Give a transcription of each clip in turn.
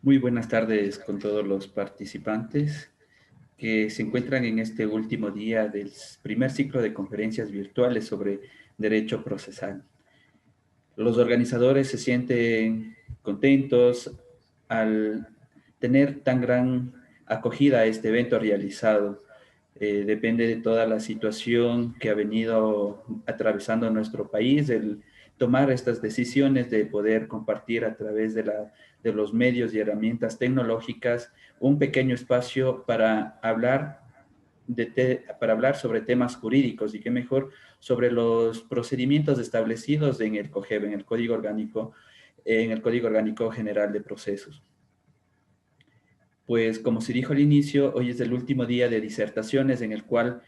Muy buenas tardes con todos los participantes que se encuentran en este último día del primer ciclo de conferencias virtuales sobre derecho procesal. Los organizadores se sienten contentos al tener tan gran acogida a este evento realizado. Depende de toda la situación que ha venido atravesando nuestro país, el tomar estas decisiones de poder compartir a través de los medios y herramientas tecnológicas un pequeño espacio para hablar para hablar sobre temas jurídicos y qué mejor sobre los procedimientos establecidos en el COGEB, en el Código Orgánico General de Procesos. Pues como se dijo al inicio, hoy es el último día de disertaciones en el cual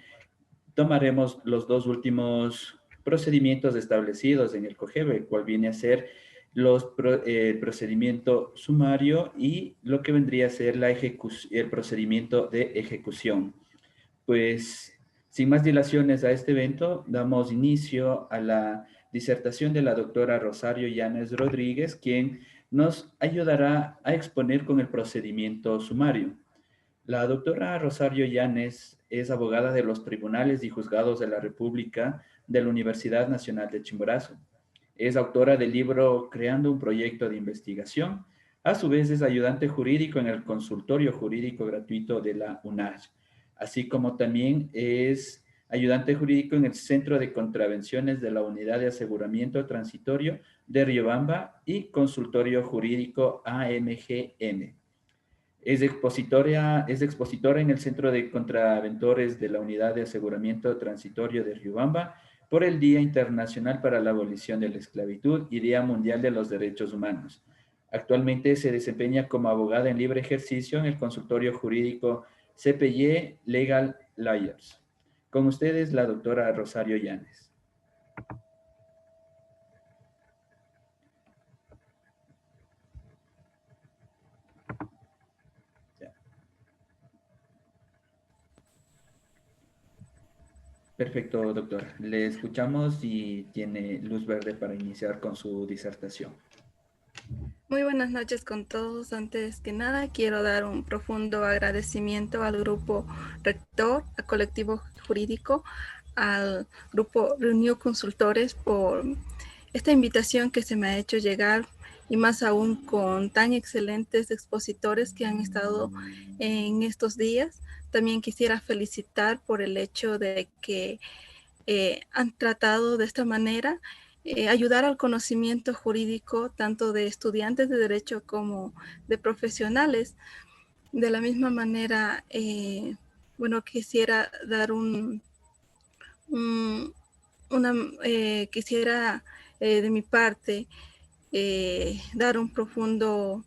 tomaremos los dos últimos procedimientos establecidos en el COGEB, el cual viene a ser el procedimiento sumario y lo que vendría a ser el procedimiento de ejecución. Pues, sin más dilaciones a este evento, damos inicio a la disertación de la doctora Rosario Llanes Rodríguez, quien nos ayudará a exponer con el procedimiento sumario. La doctora Rosario Llanes es abogada de los tribunales y juzgados de la República de la Universidad Nacional de Chimborazo. Es autora del libro Creando un proyecto de investigación. A su vez es ayudante jurídico en el consultorio jurídico gratuito de la UNACH, así como también es ayudante jurídico en el Centro de Contravenciones de la Unidad de Aseguramiento Transitorio de Riobamba y consultorio jurídico AMGM. Es expositora en el Centro de Contraventores de la Unidad de Aseguramiento Transitorio de Riobamba por el Día Internacional para la Abolición de la Esclavitud y Día Mundial de los Derechos Humanos. Actualmente se desempeña como abogada en libre ejercicio en el consultorio jurídico CPY Legal Lawyers. Con ustedes, la doctora Rosario Llanes. Perfecto, doctor. Le escuchamos y tiene luz verde para iniciar con su disertación. Muy buenas noches con todos. Antes que nada, quiero dar un profundo agradecimiento al grupo rector, al colectivo jurídico, al grupo Reunió Consultores por esta invitación que se me ha hecho llegar y más aún con tan excelentes expositores que han estado en estos días. También quisiera felicitar por el hecho de que han tratado de esta manera ayudar al conocimiento jurídico tanto de estudiantes de derecho como de profesionales. De la misma manera, bueno, quisiera dar quisiera de mi parte dar un profunda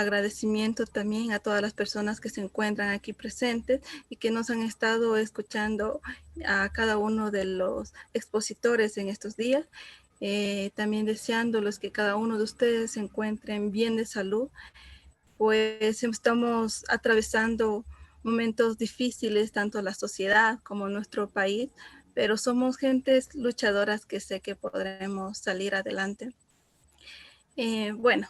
agradecimiento también a todas las personas que se encuentran aquí presentes y que nos han estado escuchando a cada uno de los expositores en estos días. También deseándoles que cada uno de ustedes se encuentren bien de salud, pues estamos atravesando momentos difíciles, tanto la sociedad como nuestro país, pero somos gentes luchadoras que sé que podremos salir adelante. Bueno,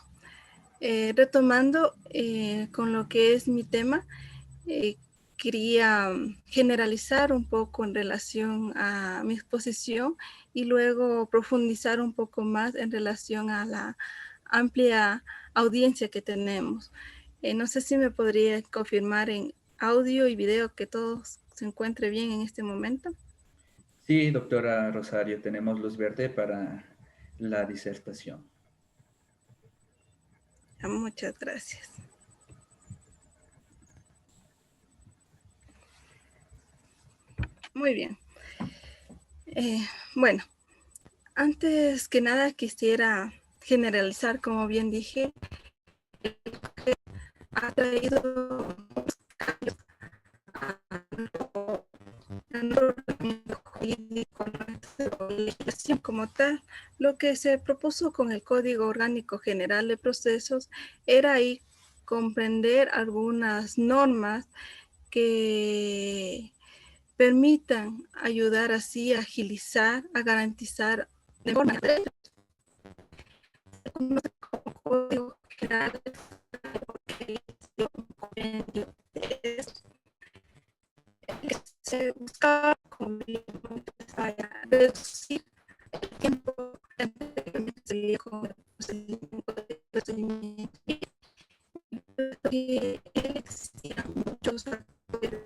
retomando con lo que es mi tema, quería generalizar un poco en relación a mi exposición y luego profundizar un poco más en relación a la amplia audiencia que tenemos. No sé si me podría confirmar en audio y video que todo se encuentre bien en este momento. Sí, doctora Rosario, tenemos luz verde para la disertación. Muchas gracias. Muy bien. Bueno, antes que nada quisiera generalizar, como bien dije, ha traído cambios a nuestro jurídico, nuestra legislación como tal. Lo que se propuso con el Código Orgánico General de Procesos era ahí comprender algunas normas que permitan ayudar así a agilizar, a garantizar de forma directa como Código General porque un convenio de que se buscaba reducir el tiempo que se con el procedimiento que existían muchos factores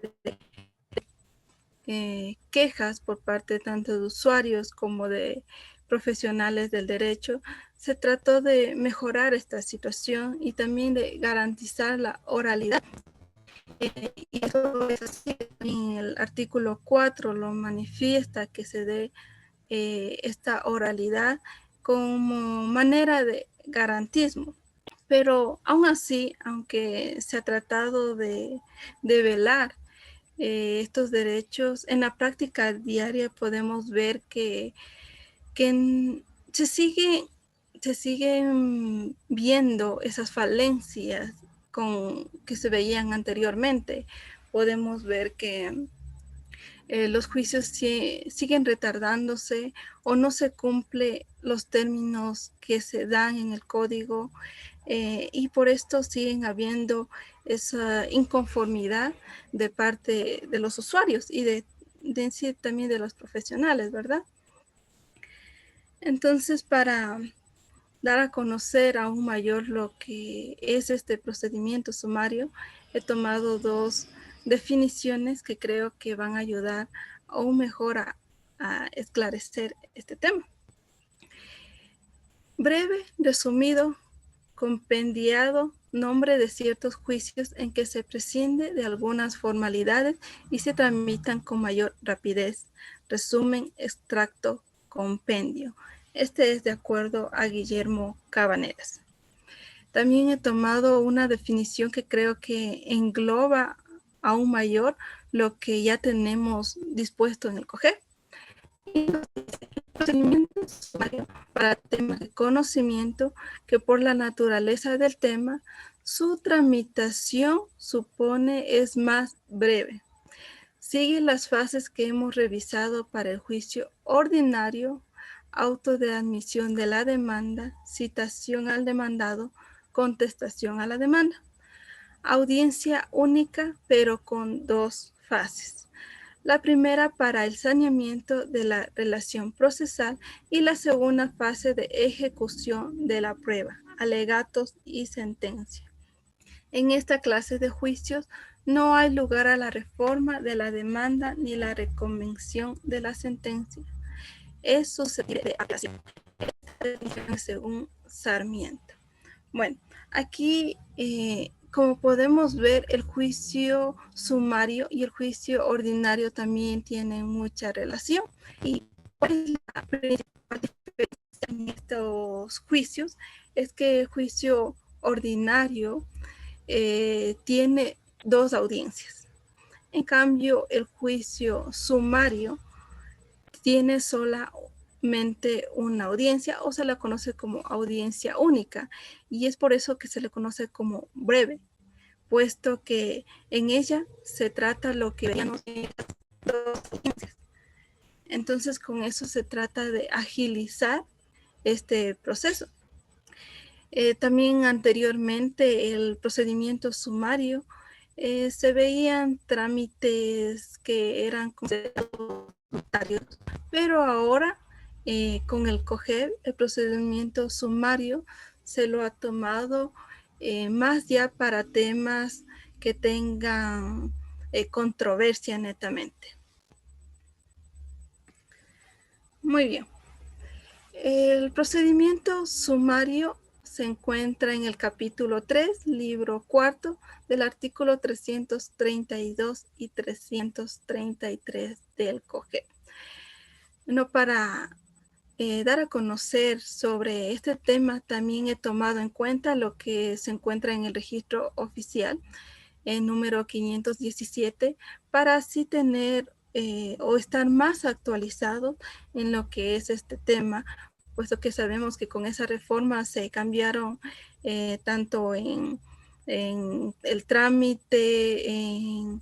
de quejas por parte tanto de usuarios como de profesionales del derecho. Se trató de mejorar esta situación y también de garantizar la oralidad. Y eso es así. En el artículo 4 lo manifiesta que se dé esta oralidad como manera de garantismo. Pero aún así, aunque se ha tratado de velar estos derechos, en la práctica diaria podemos ver que se siguen viendo esas falencias que se veían anteriormente. Podemos ver que los juicios siguen retardándose o no se cumplen los términos que se dan en el código y por esto siguen habiendo esa inconformidad de parte de los usuarios y de sí, también de los profesionales, ¿verdad? Entonces, para dar a conocer aún mayor lo que es este procedimiento sumario, he tomado dos definiciones que creo que van a ayudar aún mejor a esclarecer este tema. Breve, resumido, compendiado, nombre de ciertos juicios en que se prescinde de algunas formalidades y se tramitan con mayor rapidez. Resumen, extracto, compendio. Este es de acuerdo a Guillermo Cabaneras. También he tomado una definición que creo que engloba aún mayor lo que ya tenemos dispuesto en el COGEP. Procedimiento sumario para temas de conocimiento que por la naturaleza del tema, su tramitación es más breve. Sigue las fases que hemos revisado para el juicio ordinario, auto de admisión de la demanda, citación al demandado, contestación a la demanda. Audiencia única, pero con dos fases. La primera para el saneamiento de la relación procesal y la segunda fase de ejecución de la prueba, alegatos y sentencia. En esta clase de juicios no hay lugar a la reforma de la demanda ni la reconvención de la sentencia. Es susceptible de apelación. Según Sarmiento. Bueno, aquí como podemos ver, el juicio sumario y el juicio ordinario también tienen mucha relación. ¿Y cuál es la principal diferencia en estos juicios? Es que el juicio ordinario tiene dos audiencias. En cambio, el juicio sumario tiene solamente una audiencia o se la conoce como audiencia única y es por eso que se le conoce como breve, puesto que en ella se trata lo que veíamos en las dos audiencias. Entonces, con eso se trata de agilizar este proceso. También anteriormente el procedimiento sumario se veían trámites que eran considerados notarios, pero ahora con el COGEB el procedimiento sumario se lo ha tomado más ya para temas que tengan controversia netamente. Muy bien. El procedimiento sumario se encuentra en el capítulo 3, libro cuarto, del artículo 332 y 333 del COGEB. Bueno, para dar a conocer sobre este tema, también he tomado en cuenta lo que se encuentra en el registro oficial, el número 517, para así tener o estar más actualizados en lo que es este tema, puesto que sabemos que con esa reforma se cambiaron tanto en el trámite, en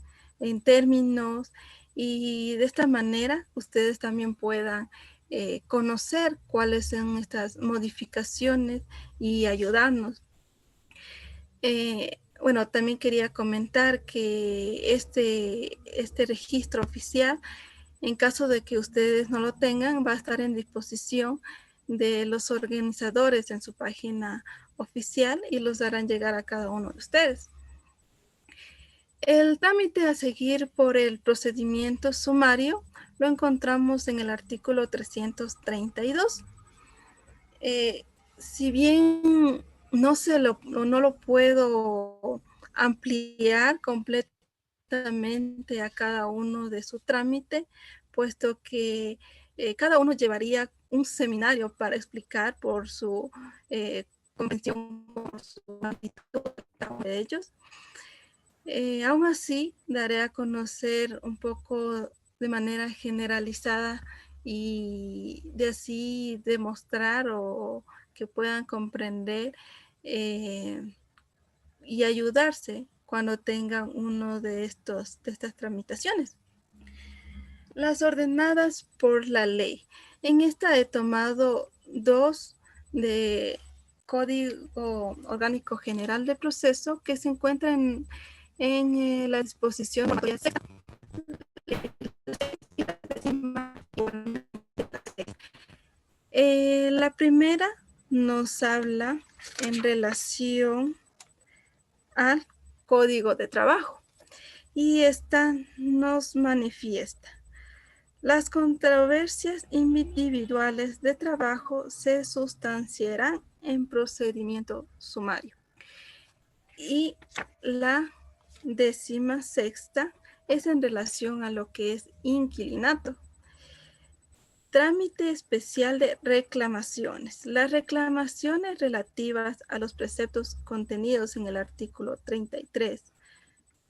términos, y de esta manera ustedes también puedan conocer cuáles son estas modificaciones y ayudarnos. Bueno, también quería comentar que este registro oficial, en caso de que ustedes no lo tengan, va a estar en disposición de los organizadores en su página oficial y los harán llegar a cada uno de ustedes. El trámite a seguir por el procedimiento sumario lo encontramos en el artículo 332. Si bien no lo puedo ampliar completamente a cada uno de su trámite, puesto que cada uno llevaría un seminario para explicar por su convención, por su actitud de ellos. Aún así, daré a conocer un poco de manera generalizada y de así demostrar o que puedan comprender y ayudarse cuando tengan uno de estas tramitaciones. Las ordenadas por la ley. En esta he tomado 2 de Código Orgánico General de Proceso que se encuentran en la disposición. La primera nos habla en relación al Código de Trabajo y esta nos manifiesta: las controversias individuales de trabajo se sustanciarán en procedimiento sumario. Y la 16ª es en relación a lo que es inquilinato. Trámite especial de reclamaciones. Las reclamaciones relativas a los preceptos contenidos en el artículo 33,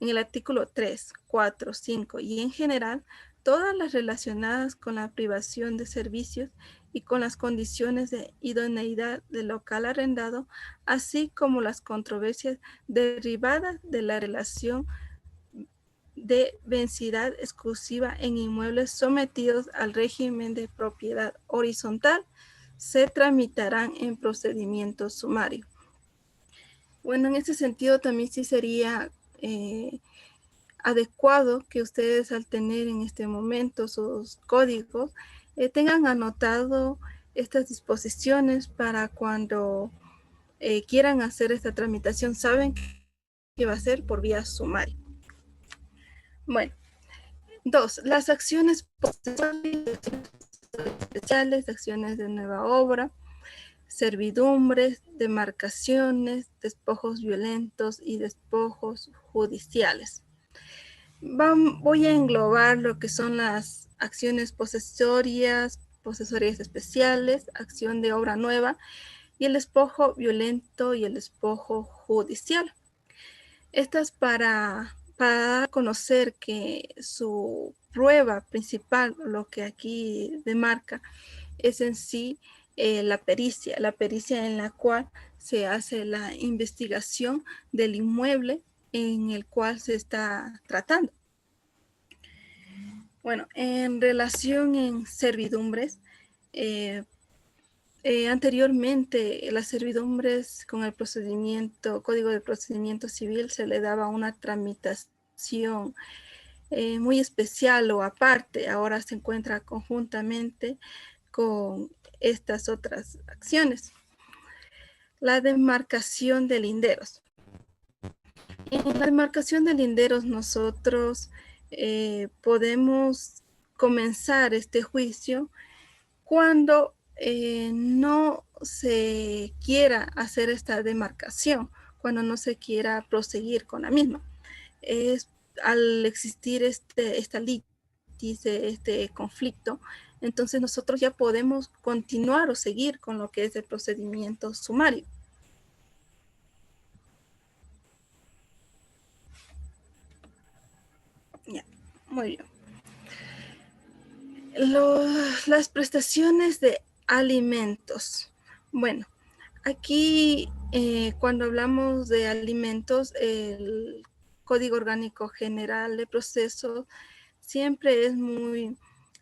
en el artículo 3, 4, 5 y en general, todas las relacionadas con la privación de servicios y con las condiciones de idoneidad del local arrendado, así como las controversias derivadas de la relación de vencibilidad exclusiva en inmuebles sometidos al régimen de propiedad horizontal, se tramitarán en procedimiento sumario. Bueno, en ese sentido también sí sería adecuado que ustedes, al tener en este momento sus códigos, tengan anotado estas disposiciones para cuando quieran hacer esta tramitación, saben que va a ser por vía sumaria. Bueno, 2. Las acciones especiales, acciones de nueva obra, servidumbres, demarcaciones, despojos violentos y despojos judiciales. Voy a englobar lo que son las acciones posesorias especiales, acción de obra nueva y el despojo violento y el despojo judicial. Estas para conocer que su prueba principal, lo que aquí demarca, es en sí la pericia en la cual se hace la investigación del inmueble en el cual se está tratando. Bueno, en relación en servidumbres, anteriormente las servidumbres con el Código de Procedimiento Civil se le daba una tramitación muy especial o aparte. Ahora se encuentra conjuntamente con estas otras acciones. La demarcación de linderos. En la demarcación de linderos nosotros podemos comenzar este juicio cuando no se quiera hacer esta demarcación, cuando no se quiera proseguir con la misma. Es al existir esta litis, este conflicto, entonces nosotros ya podemos continuar o seguir con lo que es el procedimiento sumario. Ya, muy bien. Las prestaciones de alimentos. Bueno, aquí cuando hablamos de alimentos, el Código Orgánico General de Procesos siempre es muy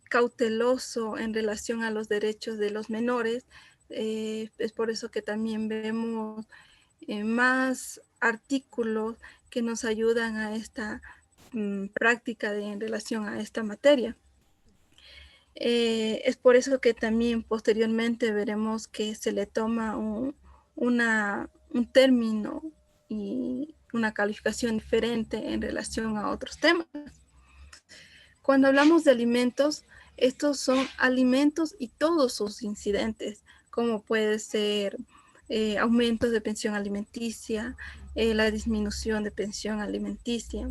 cauteloso en relación a los derechos de los menores. Es por eso que también vemos más artículos que nos ayudan a esta práctica en relación a esta materia. Es por eso que también posteriormente veremos que se le toma un término y una calificación diferente en relación a otros temas. Cuando hablamos de alimentos, estos son alimentos y todos sus incidentes, como puede ser aumento de pensión alimenticia, la disminución de pensión alimenticia.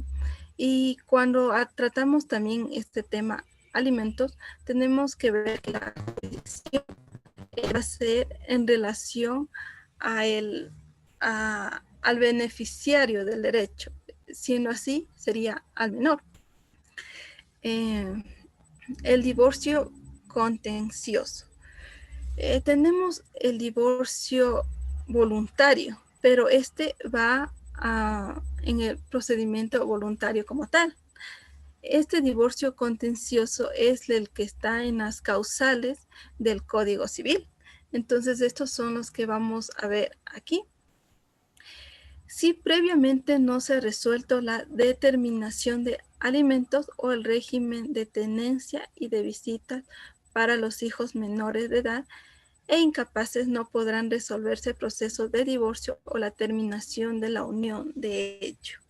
Y cuando tratamos también este tema alimentos, tenemos que ver que la decisión va a ser en relación al beneficiario del derecho. Siendo así, sería al menor. El divorcio contencioso. Tenemos el divorcio voluntario, pero este va en el procedimiento voluntario como tal. Este divorcio contencioso es el que está en las causales del Código Civil. Entonces, estos son los que vamos a ver aquí. Si previamente no se ha resuelto la determinación de alimentos o el régimen de tenencia y de visitas para los hijos menores de edad e incapaces, no podrán resolverse el proceso de divorcio o la terminación de la unión de ello.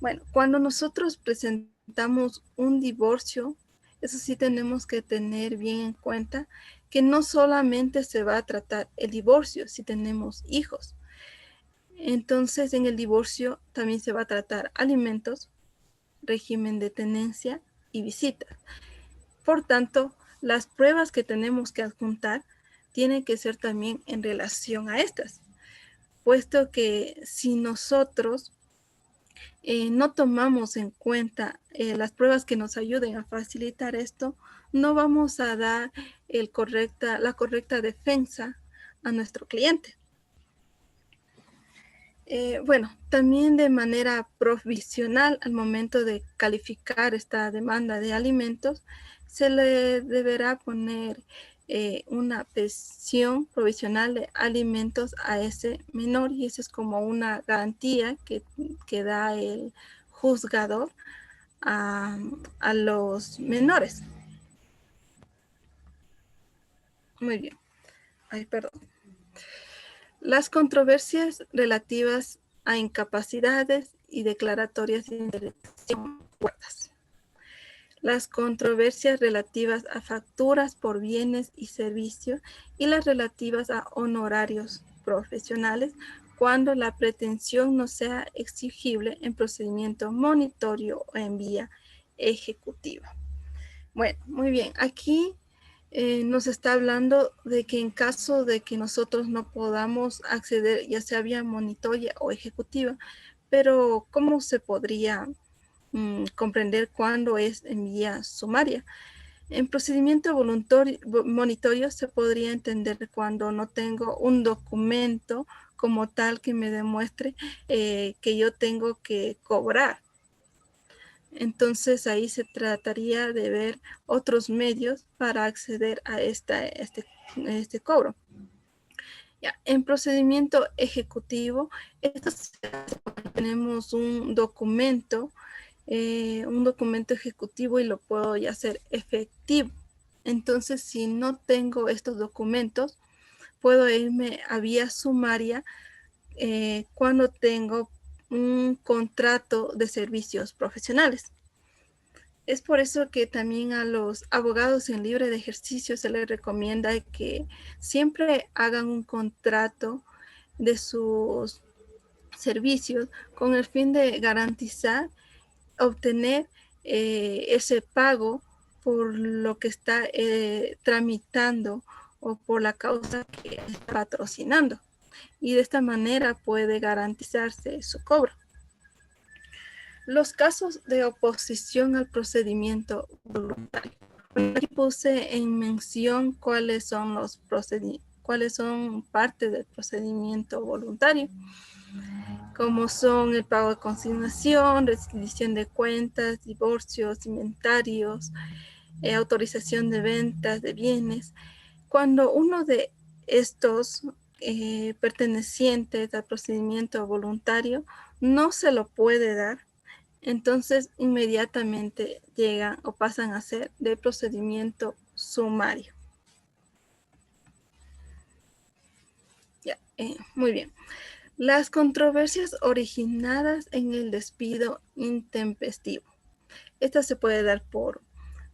Bueno, cuando nosotros presentamos un divorcio, eso sí tenemos que tener bien en cuenta que no solamente se va a tratar el divorcio si tenemos hijos. Entonces, en el divorcio también se va a tratar alimentos, régimen de tenencia y visitas. Por tanto, las pruebas que tenemos que adjuntar tienen que ser también en relación a estas, puesto que si nosotros no tomamos en cuenta las pruebas que nos ayuden a facilitar esto, no vamos a dar la correcta defensa a nuestro cliente. Bueno, también de manera provisional, al momento de calificar esta demanda de alimentos, se le deberá poner una pensión provisional de alimentos a ese menor, y eso es como una garantía que da el juzgador a los menores. Muy bien. Ay, perdón. Las controversias relativas a incapacidades y declaratorias de indemnización guardas. Las controversias relativas a facturas por bienes y servicios y las relativas a honorarios profesionales cuando la pretensión no sea exigible en procedimiento monitorio o en vía ejecutiva. Bueno, muy bien. Aquí nos está hablando de que en caso de que nosotros no podamos acceder, ya sea vía monitoria o ejecutiva, pero ¿cómo se podría comprender cuándo es en vía sumaria? En procedimiento monitorio se podría entender cuando no tengo un documento como tal que me demuestre que yo tengo que cobrar. Entonces ahí se trataría de ver otros medios para acceder a este cobro. Ya, en procedimiento ejecutivo, tenemos un documento ejecutivo y lo puedo ya hacer efectivo. Entonces, si no tengo estos documentos, puedo irme a vía sumaria cuando tengo un contrato de servicios profesionales. Es por eso que también a los abogados en libre de ejercicio se les recomienda que siempre hagan un contrato de sus servicios con el fin de garantizar obtener ese pago por lo que está tramitando o por la causa que está patrocinando. Y de esta manera puede garantizarse su cobro. Los casos de oposición al procedimiento voluntario. Aquí puse en mención cuáles son parte del procedimiento voluntario, como son el pago de consignación, rescisión de cuentas, divorcios, inventarios, autorización de ventas de bienes. Cuando uno de estos pertenecientes al procedimiento voluntario no se lo puede dar, entonces inmediatamente llegan o pasan a ser de procedimiento sumario. Ya, muy bien. Las controversias originadas en el despido intempestivo. Esta se puede dar por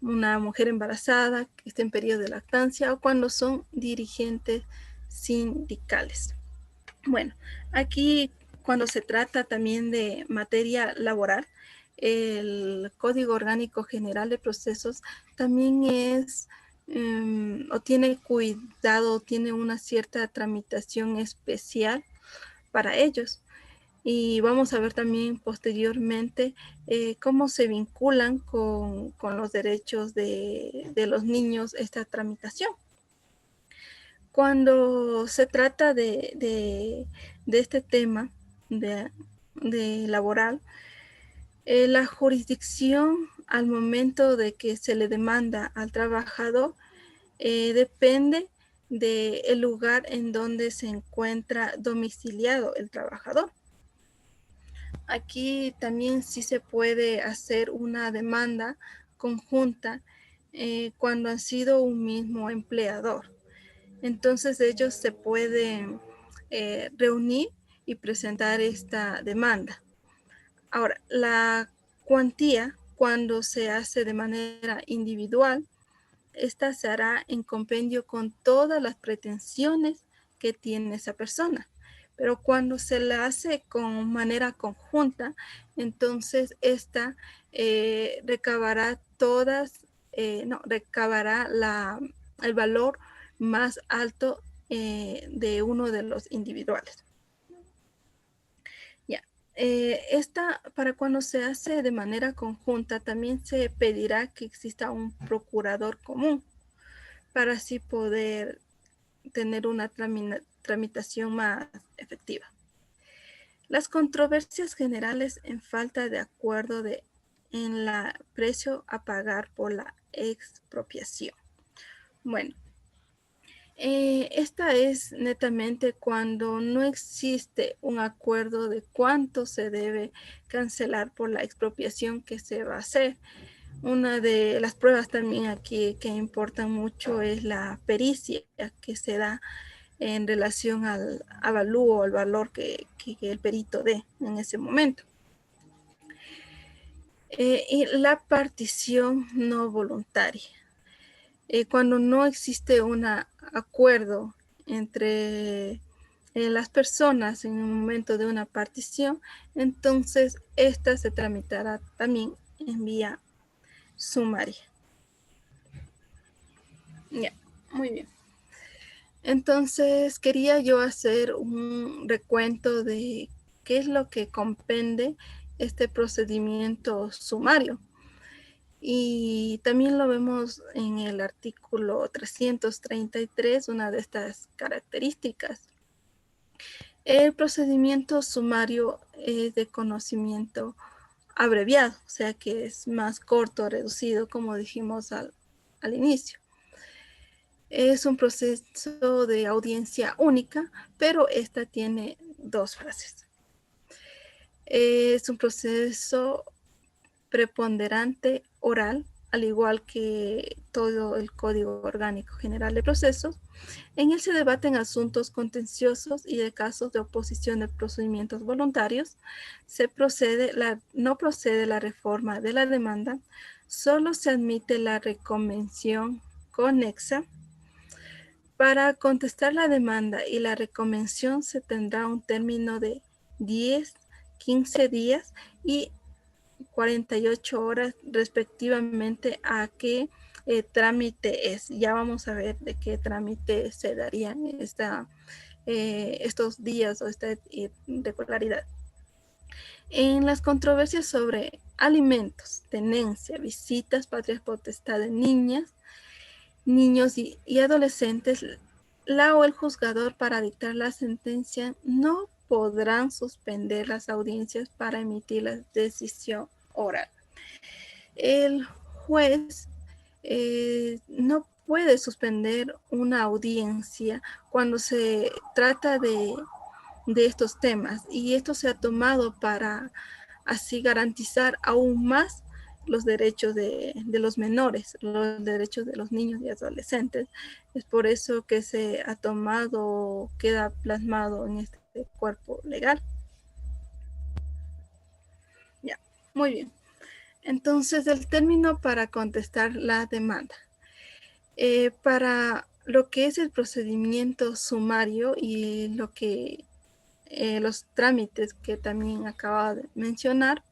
una mujer embarazada que está en periodo de lactancia o cuando son dirigentes sindicales. Bueno, aquí cuando se trata también de materia laboral, el Código Orgánico General de Procesos también es o tiene cuidado, tiene una cierta tramitación especial para ellos. Y vamos a ver también posteriormente cómo se vinculan con los derechos de los niños esta tramitación. Cuando se trata de este tema de laboral, la jurisdicción al momento de que se le demanda al trabajador depende del lugar en donde se encuentra domiciliado el trabajador. Aquí también sí se puede hacer una demanda conjunta cuando han sido un mismo empleador. Entonces ellos se pueden reunir y presentar esta demanda. Ahora, la cuantía, cuando se hace de manera individual, esta se hará en compendio con todas las pretensiones que tiene esa persona. Pero cuando se la hace con manera conjunta, entonces esta recabará recabará el valor más alto de uno de los individuales. Ya. Esta, para cuando se hace de manera conjunta, también se pedirá que exista un procurador común para así poder tener una tramitación más efectiva. Las controversias generales en falta de acuerdo en la precio a pagar por la expropiación. Bueno, esta es netamente cuando no existe un acuerdo de cuánto se debe cancelar por la expropiación que se va a hacer. Una de las pruebas también aquí que importan mucho es la pericia que se da en relación al avalúo, al valor que el perito dé en ese momento. Y la partición no voluntaria. Cuando no existe un acuerdo entre las personas en el momento de una partición, entonces esta se tramitará también en vía sumaria. Ya, muy bien. Entonces quería yo hacer un recuento de qué es lo que comprende este procedimiento sumario. Y también lo vemos en el artículo 333, una de estas características. El procedimiento sumario es de conocimiento abreviado, o sea que es más corto, reducido, como dijimos al inicio. Es un proceso de audiencia única, pero esta tiene dos fases. Es un proceso preponderante oral, al igual que todo el Código Orgánico General de Procesos. En él se debaten asuntos contenciosos y de casos de oposición de procedimientos voluntarios. No procede la reforma de la demanda, solo se admite la reconvención conexa. Para contestar la demanda y la reconvención se tendrá un término de 10, 15 días y 48 horas respectivamente a qué trámite es. Ya vamos a ver de qué trámite se darían estos días o esta irregularidad. En las controversias sobre alimentos, tenencia, visitas, patria potestad de niñas, niños y adolescentes, la o el juzgador para dictar la sentencia no podrán suspender las audiencias para emitir la decisión oral. El juez no puede suspender una audiencia cuando se trata de estos temas, y esto se ha tomado para así garantizar aún más los derechos de los menores, los derechos de los niños y adolescentes. Es por eso que se ha tomado, queda plasmado en este cuerpo legal. Ya, muy bien. Entonces, el término para contestar la demanda. Para lo que es el procedimiento sumario y lo que los trámites que también acaba de mencionar,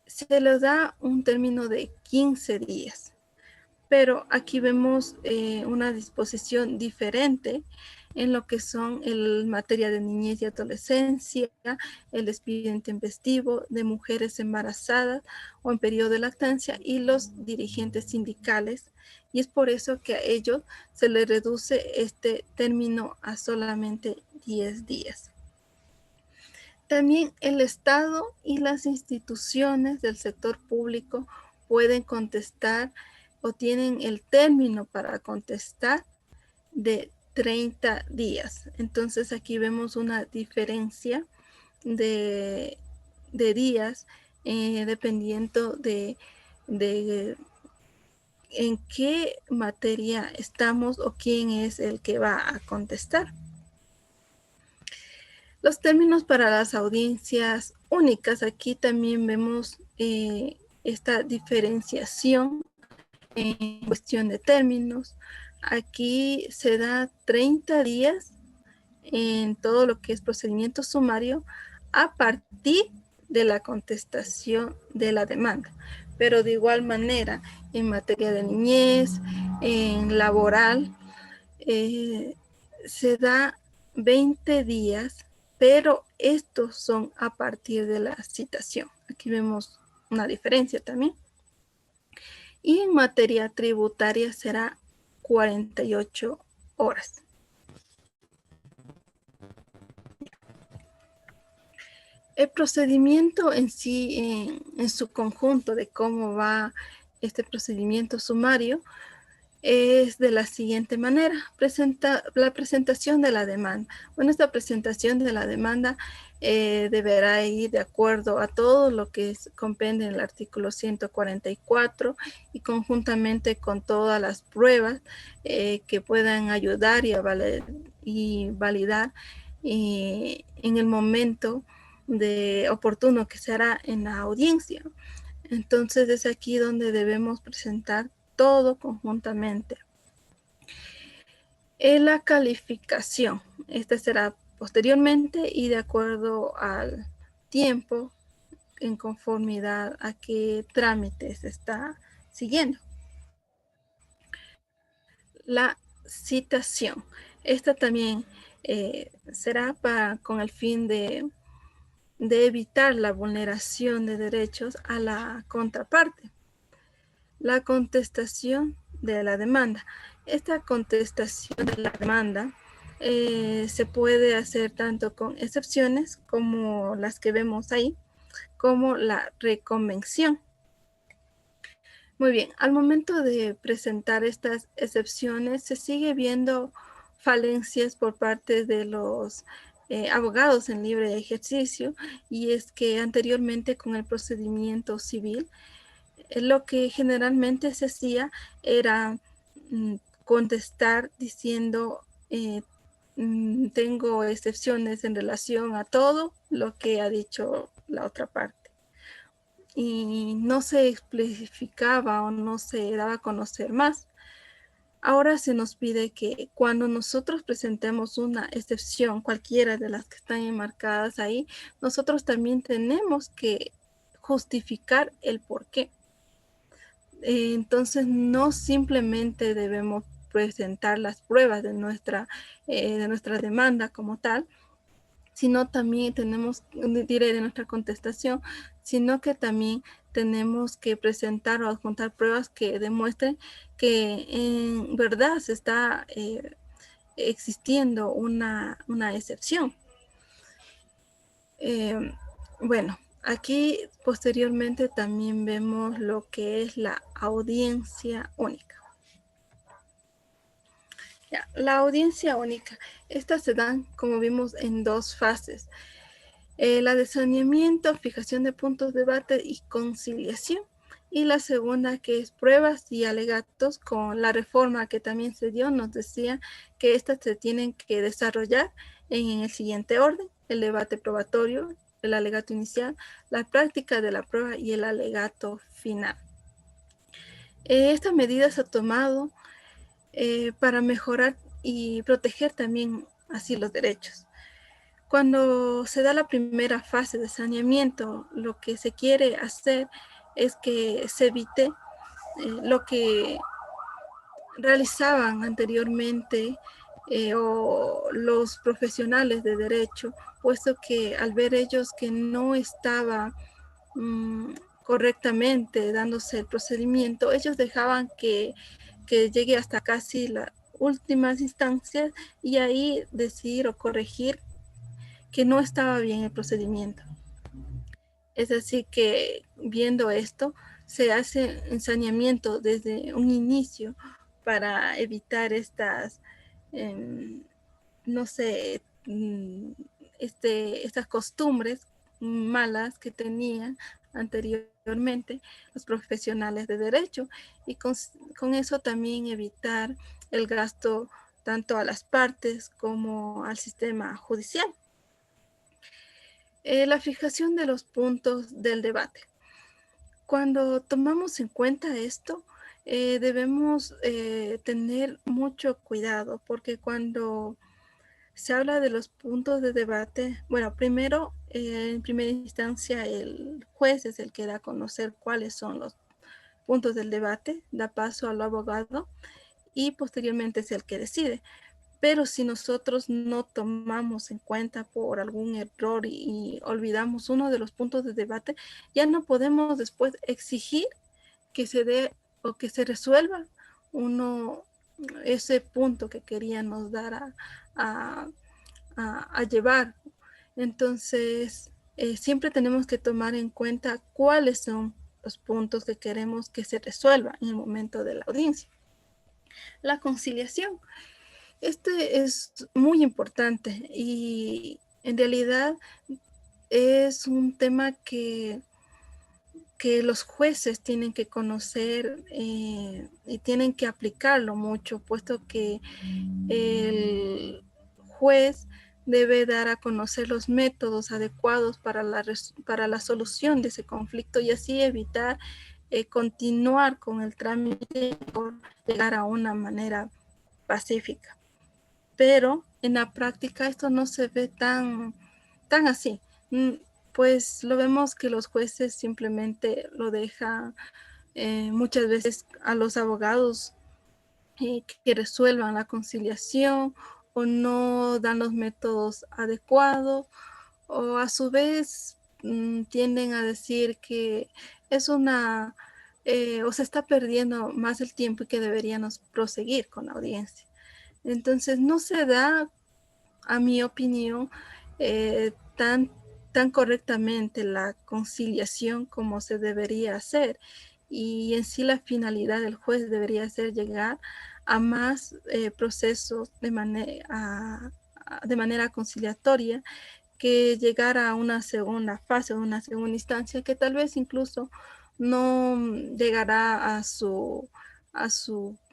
se les da un término de 15 días. Pero aquí vemos una disposición diferente en lo que son el materia de niñez y adolescencia, el despido intempestivo de mujeres embarazadas o en periodo de lactancia y los dirigentes sindicales. Y es por eso que a ellos se les reduce este término a solamente 10 días. También el Estado y las instituciones del sector público pueden contestar o tienen el término para contestar de 30 días. Entonces aquí vemos una diferencia de días dependiendo de en qué materia estamos o quién es el que va a contestar. Los términos para las audiencias únicas, aquí también vemos esta diferenciación en cuestión de términos. Aquí se da 30 días en todo lo que es procedimiento sumario a partir de la contestación de la demanda. Pero de igual manera, en materia de niñez, en laboral, se da 20 días, pero estos son a partir de la citación. Aquí vemos una diferencia también. Y en materia tributaria será 48 horas. El procedimiento en sí, en su conjunto de cómo va este procedimiento sumario, es de la siguiente manera. La presentación de la demanda. Bueno, esta presentación de la demanda deberá ir de acuerdo a todo lo que comprende en el artículo 144 y conjuntamente con todas las pruebas que puedan ayudar y validar en el momento de oportuno que se hará en la audiencia. Entonces es aquí donde debemos presentar todo conjuntamente. En la calificación, esta será posteriormente y de acuerdo al tiempo en conformidad a qué trámite se está siguiendo. La citación, esta también será con el fin de evitar la vulneración de derechos a la contraparte. La contestación de la demanda. Esta contestación de la demanda se puede hacer tanto con excepciones como las que vemos ahí, como la reconvención. Muy bien, al momento de presentar estas excepciones se sigue viendo falencias por parte de los abogados en libre ejercicio, y es que anteriormente con el procedimiento civil lo que generalmente se hacía era contestar diciendo tengo excepciones en relación a todo lo que ha dicho la otra parte, y no se especificaba o no se daba a conocer más. Ahora se nos pide que cuando nosotros presentemos una excepción, cualquiera de las que están enmarcadas ahí, nosotros también tenemos que justificar el por qué. Entonces, no simplemente debemos presentar las pruebas de nuestra demanda como tal, sino también tenemos, diré de nuestra contestación, sino que también tenemos que presentar o adjuntar pruebas que demuestren que en verdad se está existiendo una excepción. Bueno, aquí posteriormente también vemos lo que es la audiencia única. Ya, la audiencia única, estas se dan, como vimos, en dos fases. La de saneamiento, fijación de puntos de debate y conciliación. Y la segunda, que es pruebas y alegatos, con la reforma que también se dio, nos decía que estas se tienen que desarrollar en el siguiente orden: el debate probatorio, el alegato inicial, la práctica de la prueba y el alegato final. Esta medida se ha tomado para mejorar y proteger también así los derechos. Cuando se da la primera fase de saneamiento, lo que se quiere hacer es que se evite lo que realizaban anteriormente o los profesionales de derecho, puesto que al ver ellos que no estaba correctamente dándose el procedimiento, ellos dejaban que llegue hasta casi las últimas instancias y ahí decidir o corregir que no estaba bien el procedimiento. Es decir, que viendo esto, se hace un saneamiento desde un inicio para evitar estas, no sé, estas costumbres malas que tenían anteriormente los profesionales de derecho, y con eso también evitar el gasto tanto a las partes como al sistema judicial. La fijación de los puntos del debate. Cuando tomamos en cuenta esto, debemos tener mucho cuidado, porque cuando se habla de los puntos de debate, bueno, primero, en primera instancia, el juez es el que da a conocer cuáles son los puntos del debate, da paso al abogado y posteriormente es el que decide. Pero si nosotros no tomamos en cuenta por algún error y olvidamos uno de los puntos de debate, ya no podemos después exigir que se dé o que se resuelva ese punto que queríamos dar a llevar. Entonces, siempre tenemos que tomar en cuenta cuáles son los puntos que queremos que se resuelvan en el momento de la audiencia. La conciliación. Este es muy importante y en realidad es un tema que los jueces tienen que conocer y tienen que aplicarlo mucho, puesto que el juez debe dar a conocer los métodos adecuados para la solución de ese conflicto y así evitar continuar con el trámite por llegar a una manera pacífica. Pero en la práctica esto no se ve tan así. Pues lo vemos que los jueces simplemente lo dejan muchas veces a los abogados que resuelvan la conciliación, o no dan los métodos adecuados, o a su vez tienden a decir que es o se está perdiendo más el tiempo y que deberíamos proseguir con la audiencia. Entonces no se da, a mi opinión, tan correctamente la conciliación como se debería hacer, y en sí la finalidad del juez debería ser llegar a más procesos de manera conciliatoria, que llegar a una segunda fase o una segunda instancia que tal vez incluso no llegará a su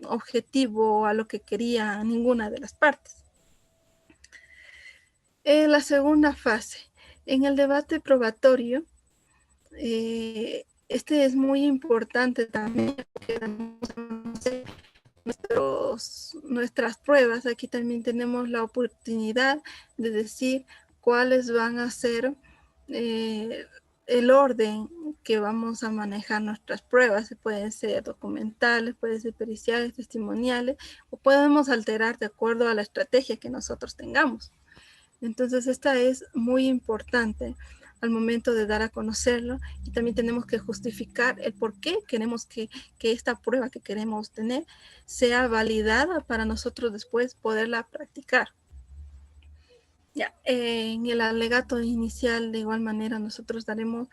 objetivo, a lo que quería ninguna de las partes. La segunda fase, en el debate probatorio, este es muy importante también, porque nuestras pruebas. Aquí también tenemos la oportunidad de decir cuáles van a ser el orden que vamos a manejar nuestras pruebas. Pueden ser documentales, pueden ser periciales, testimoniales, o podemos alterar de acuerdo a la estrategia que nosotros tengamos. Entonces, esta es muy importante al momento de dar a conocerlo, y también tenemos que justificar el por qué queremos que esta prueba que queremos tener sea validada para nosotros después poderla practicar. Ya, en el alegato inicial, de igual manera, nosotros daremos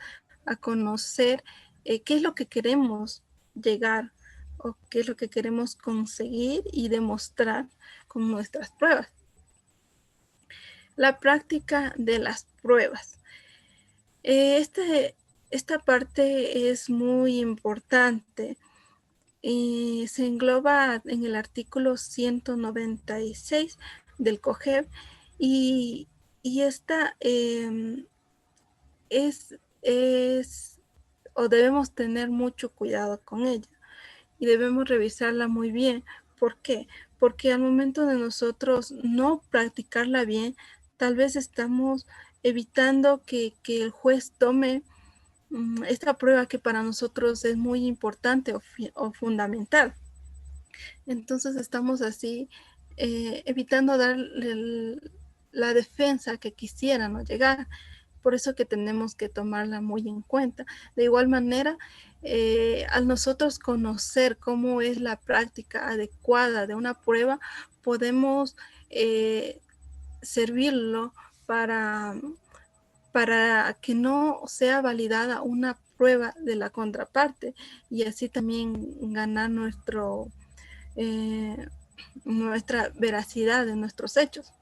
a conocer qué es lo que queremos llegar o qué es lo que queremos conseguir y demostrar con nuestras pruebas. La práctica de las pruebas. Esta parte es muy importante y se engloba en el artículo 196 del COGEB, y esta es o debemos tener mucho cuidado con ella y debemos revisarla muy bien. ¿Por qué? Porque al momento de nosotros no practicarla bien, tal vez estamos evitando que el juez tome esta prueba que para nosotros es muy importante o fundamental. Entonces estamos así evitando dar la defensa que quisieran llegar. Por eso que tenemos que tomarla muy en cuenta. De igual manera, al nosotros conocer cómo es la práctica adecuada de una prueba, podemos servirlo para que no sea validada una prueba de la contraparte, y así también ganar nuestra veracidad de nuestros hechos.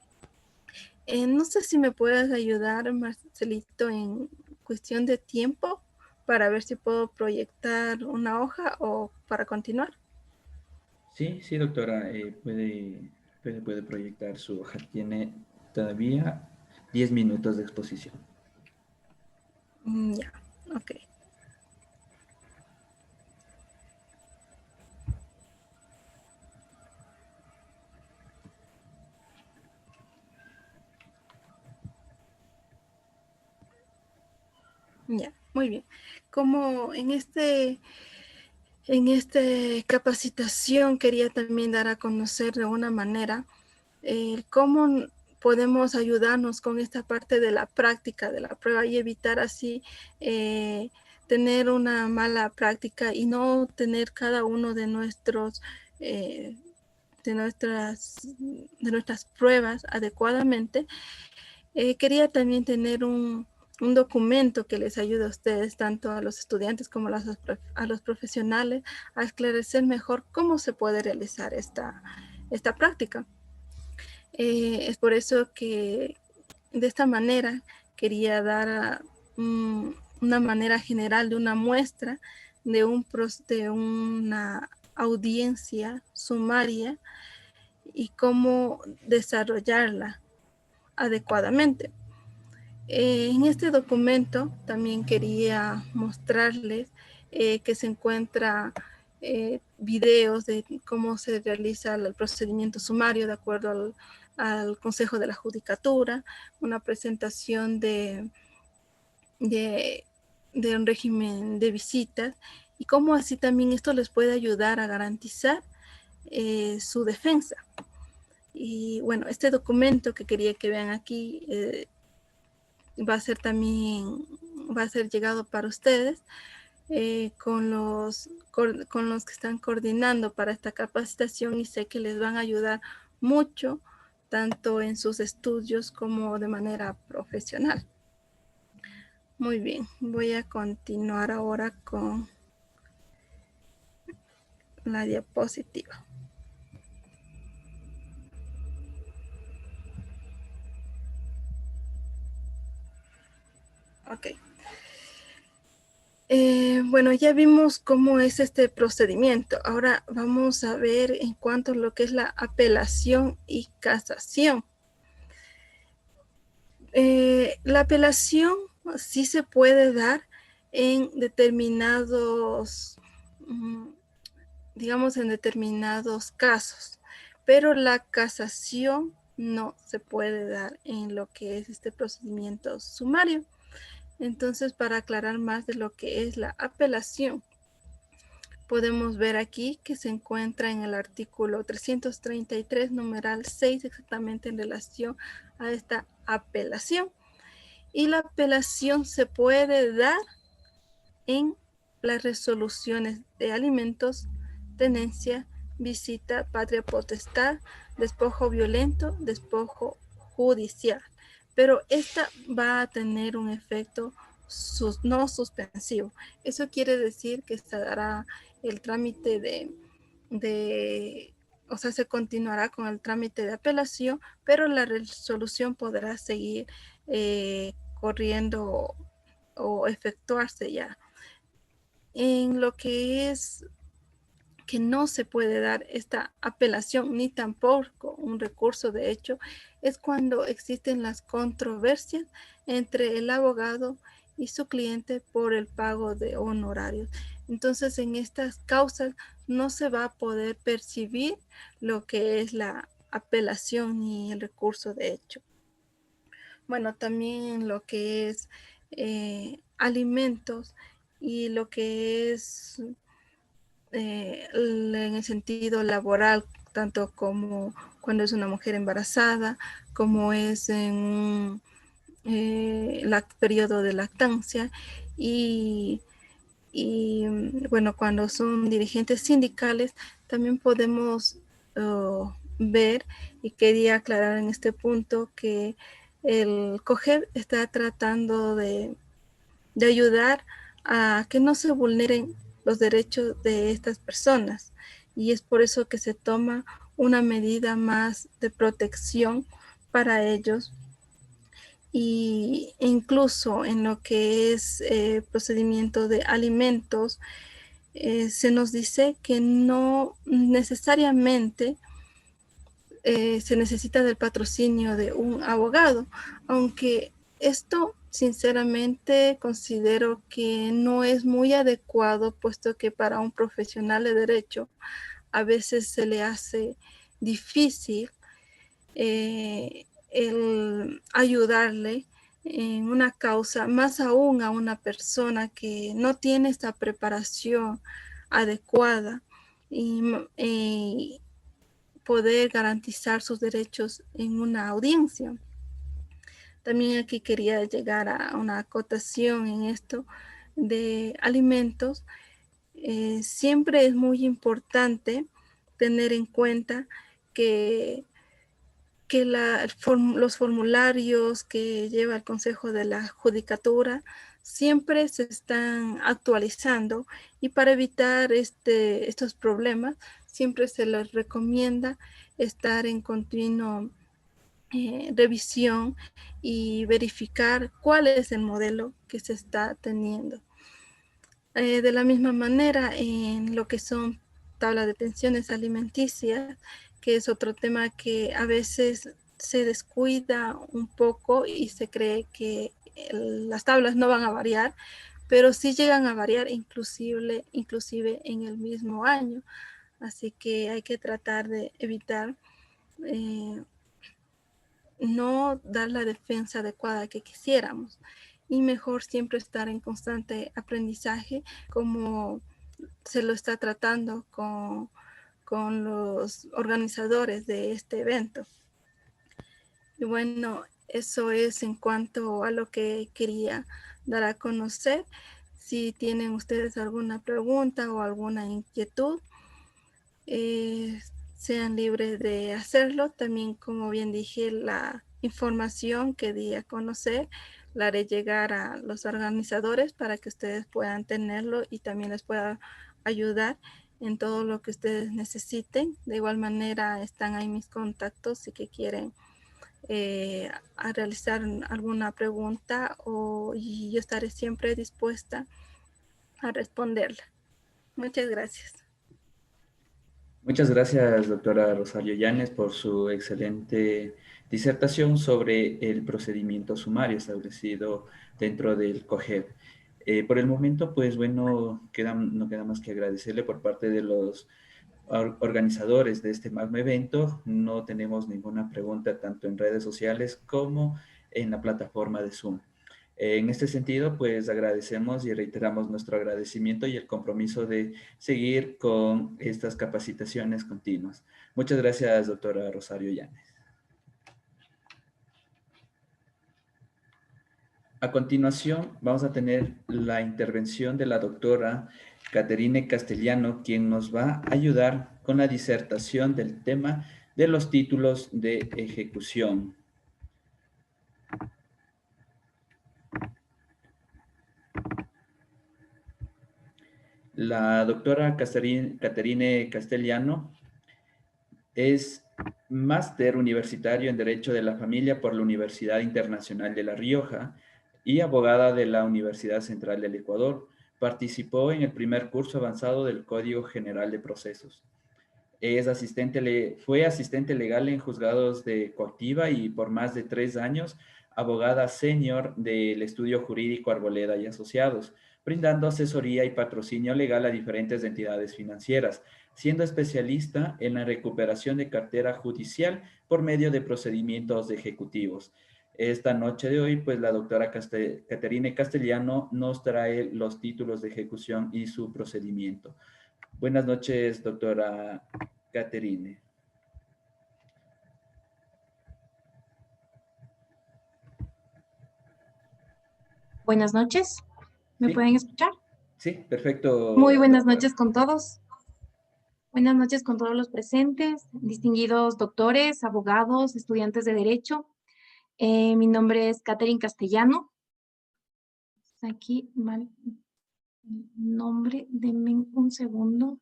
No sé si me puedes ayudar, Marcelito, en cuestión de tiempo para ver si puedo proyectar una hoja o para continuar. Sí, sí, doctora, puede proyectar su hoja. Tiene todavía 10 minutos de exposición. Ya, ok. Ya, muy bien. Como en esta capacitación quería también dar a conocer de una manera cómo podemos ayudarnos con esta parte de la práctica de la prueba y evitar así tener una mala práctica y no tener cada uno de eh, de nuestras pruebas adecuadamente. Quería también tener un documento que les ayude a ustedes, tanto a los estudiantes como a los profesionales, a esclarecer mejor cómo se puede realizar esta práctica. Es por eso que de esta manera quería dar una manera general de una muestra de una audiencia sumaria y cómo desarrollarla adecuadamente. En este documento también quería mostrarles que se encuentra videos de cómo se realiza el procedimiento sumario de acuerdo al Consejo de la Judicatura, una presentación de un régimen de visitas y cómo así también esto les puede ayudar a garantizar su defensa. Y bueno, este documento que quería que vean aquí va a ser llegado para ustedes con los que están coordinando para esta capacitación, y sé que les van a ayudar mucho tanto en sus estudios como de manera profesional. Muy bien, voy a continuar ahora con la diapositiva. Ok. Bueno, ya vimos cómo es este procedimiento. Ahora vamos a ver en cuanto a lo que es la apelación y casación. La apelación sí se puede dar en determinados, digamos, en determinados casos, pero la casación no se puede dar en lo que es este procedimiento sumario. Entonces, para aclarar más de lo que es la apelación, podemos ver aquí que se encuentra en el artículo 333, numeral 6, exactamente en relación a esta apelación. Y la apelación se puede dar en las resoluciones de alimentos, tenencia, visita, patria potestad, despojo violento, despojo judicial. Pero esta va a tener un efecto no suspensivo. Eso quiere decir que se dará el trámite o sea, se continuará con el trámite de apelación, pero la resolución podrá seguir corriendo o efectuarse ya. En lo que es que no se puede dar esta apelación ni tampoco un recurso de hecho es cuando existen las controversias entre el abogado y su cliente por el pago de honorarios. Entonces, en estas causas no se va a poder percibir lo que es la apelación ni el recurso de hecho. Bueno, también lo que es alimentos y lo que es en el sentido laboral, tanto como cuando es una mujer embarazada, como es en el periodo de lactancia y bueno, cuando son dirigentes sindicales, también podemos ver y quería aclarar en este punto que el COGEB está tratando de ayudar a que no se vulneren los derechos de estas personas. Y es por eso que se toma una medida más de protección para ellos. Y incluso en lo que es procedimiento de alimentos, se nos dice que no necesariamente se necesita del patrocinio de un abogado, aunque esto sinceramente considero que no es muy adecuado, puesto que para un profesional de derecho a veces se le hace difícil el ayudarle en una causa, más aún a una persona que no tiene esta preparación adecuada y poder garantizar sus derechos en una audiencia. También aquí quería llegar a una acotación en esto de alimentos. Siempre es muy importante tener en cuenta que, los formularios que lleva el Consejo de la Judicatura siempre se están actualizando y para evitar estos problemas siempre se les recomienda estar en continuo revisión y verificar cuál es el modelo que se está teniendo. De la misma manera, en lo que son tablas de pensiones alimenticias, que es otro tema que a veces se descuida un poco y se cree que las tablas no van a variar, pero sí llegan a variar inclusive en el mismo año. Así que hay que tratar de evitar no dar la defensa adecuada que quisiéramos y mejor siempre estar en constante aprendizaje como se lo está tratando con los organizadores de este evento. Y bueno, eso es en cuanto a lo que quería dar a conocer. Si tienen ustedes alguna pregunta o alguna inquietud, sean libres de hacerlo. También, como bien dije, la información que di a conocer la haré llegar a los organizadores para que ustedes puedan tenerlo y también les pueda ayudar en todo lo que ustedes necesiten. De igual manera, están ahí mis contactos si que quieren a realizar alguna pregunta y yo estaré siempre dispuesta a responderla. Muchas gracias. Muchas gracias, doctora Rosario Llanes, por su excelente disertación sobre el procedimiento sumario establecido dentro del COGEB. Por el momento, pues bueno, no queda más que agradecerle por parte de los organizadores de este magno evento. No tenemos ninguna pregunta tanto en redes sociales como en la plataforma de Zoom. En este sentido, pues agradecemos y reiteramos nuestro agradecimiento y el compromiso de seguir con estas capacitaciones continuas. Muchas gracias, doctora Rosario Llanes. A continuación, vamos a tener la intervención de la doctora Caterine Castellano, quien nos va a ayudar con la disertación del tema de los títulos de ejecución. La doctora Caterine Castellano es máster universitario en Derecho de la Familia por la Universidad Internacional de La Rioja y abogada de la Universidad Central del Ecuador. Participó en el primer curso avanzado del Código General de Procesos. Fue asistente legal en juzgados de coactiva y por más de 3 años abogada senior del estudio jurídico Arboleda y Asociados, brindando asesoría y patrocinio legal a diferentes entidades financieras, siendo especialista en la recuperación de cartera judicial por medio de procedimientos ejecutivos. Esta noche de hoy, pues la doctora Caterine Castellano nos trae los títulos de ejecución y su procedimiento. Buenas noches, doctora Caterine. Buenas noches. ¿Me pueden escuchar? Sí, perfecto. Muy buenas noches con todos. Buenas noches con todos los presentes, distinguidos doctores, abogados, estudiantes de Derecho. Mi nombre es Caterine Castellano. Aquí, mal nombre, denme un segundo.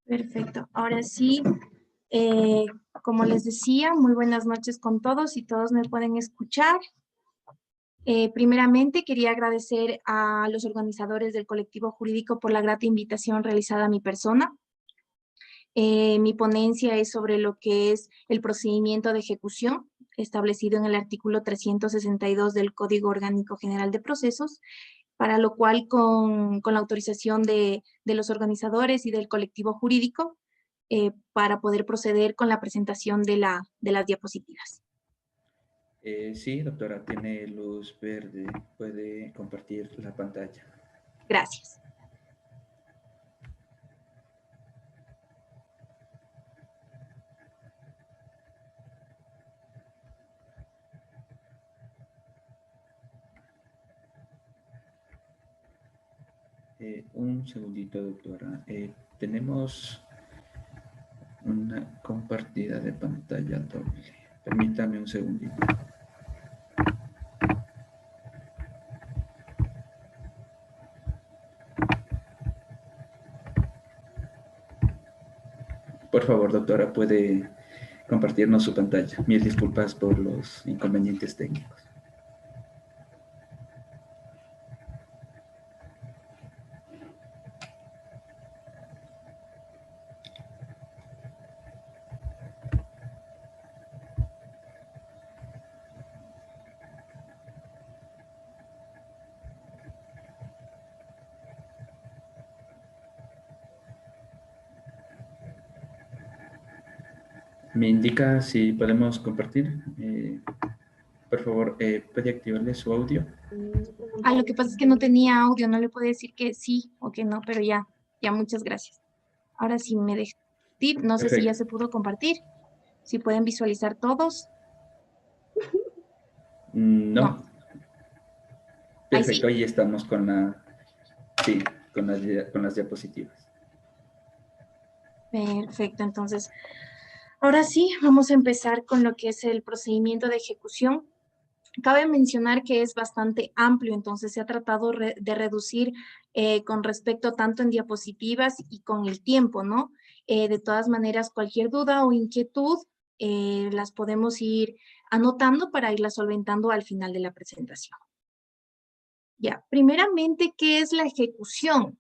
Perfecto, ahora sí, como les decía, muy buenas noches con todos y todos me pueden escuchar. Primeramente, quería agradecer a los organizadores del colectivo jurídico por la grata invitación realizada a mi persona. Mi ponencia es sobre lo que es el procedimiento de ejecución establecido en el artículo 362 del Código Orgánico General de Procesos, para lo cual con la autorización de los organizadores y del colectivo jurídico, para poder proceder con la presentación de las diapositivas. Sí, doctora, tiene luz verde. Puede compartir la pantalla. Gracias. Un segundito, doctora. Tenemos una compartida de pantalla doble. Permítame un segundito. Por favor, doctora, puede compartirnos su pantalla. Mil disculpas por los inconvenientes técnicos. Me indica si podemos compartir. Por favor, ¿puede activarle su audio? Lo que pasa es que no tenía audio, no le puedo decir que sí o que no, pero ya muchas gracias. Ahora sí me deja compartir, no sé si ya se pudo compartir, si pueden visualizar todos. No. Perfecto, ¿Ahí sí? ahí estamos con las diapositivas. Perfecto, entonces, ahora sí, vamos a empezar con lo que es el procedimiento de ejecución. Cabe mencionar que es bastante amplio, entonces se ha tratado de reducir con respecto tanto en diapositivas y con el tiempo, ¿no? De todas maneras, cualquier duda o inquietud las podemos ir anotando para irlas solventando al final de la presentación. Ya, primeramente, ¿qué es la ejecución?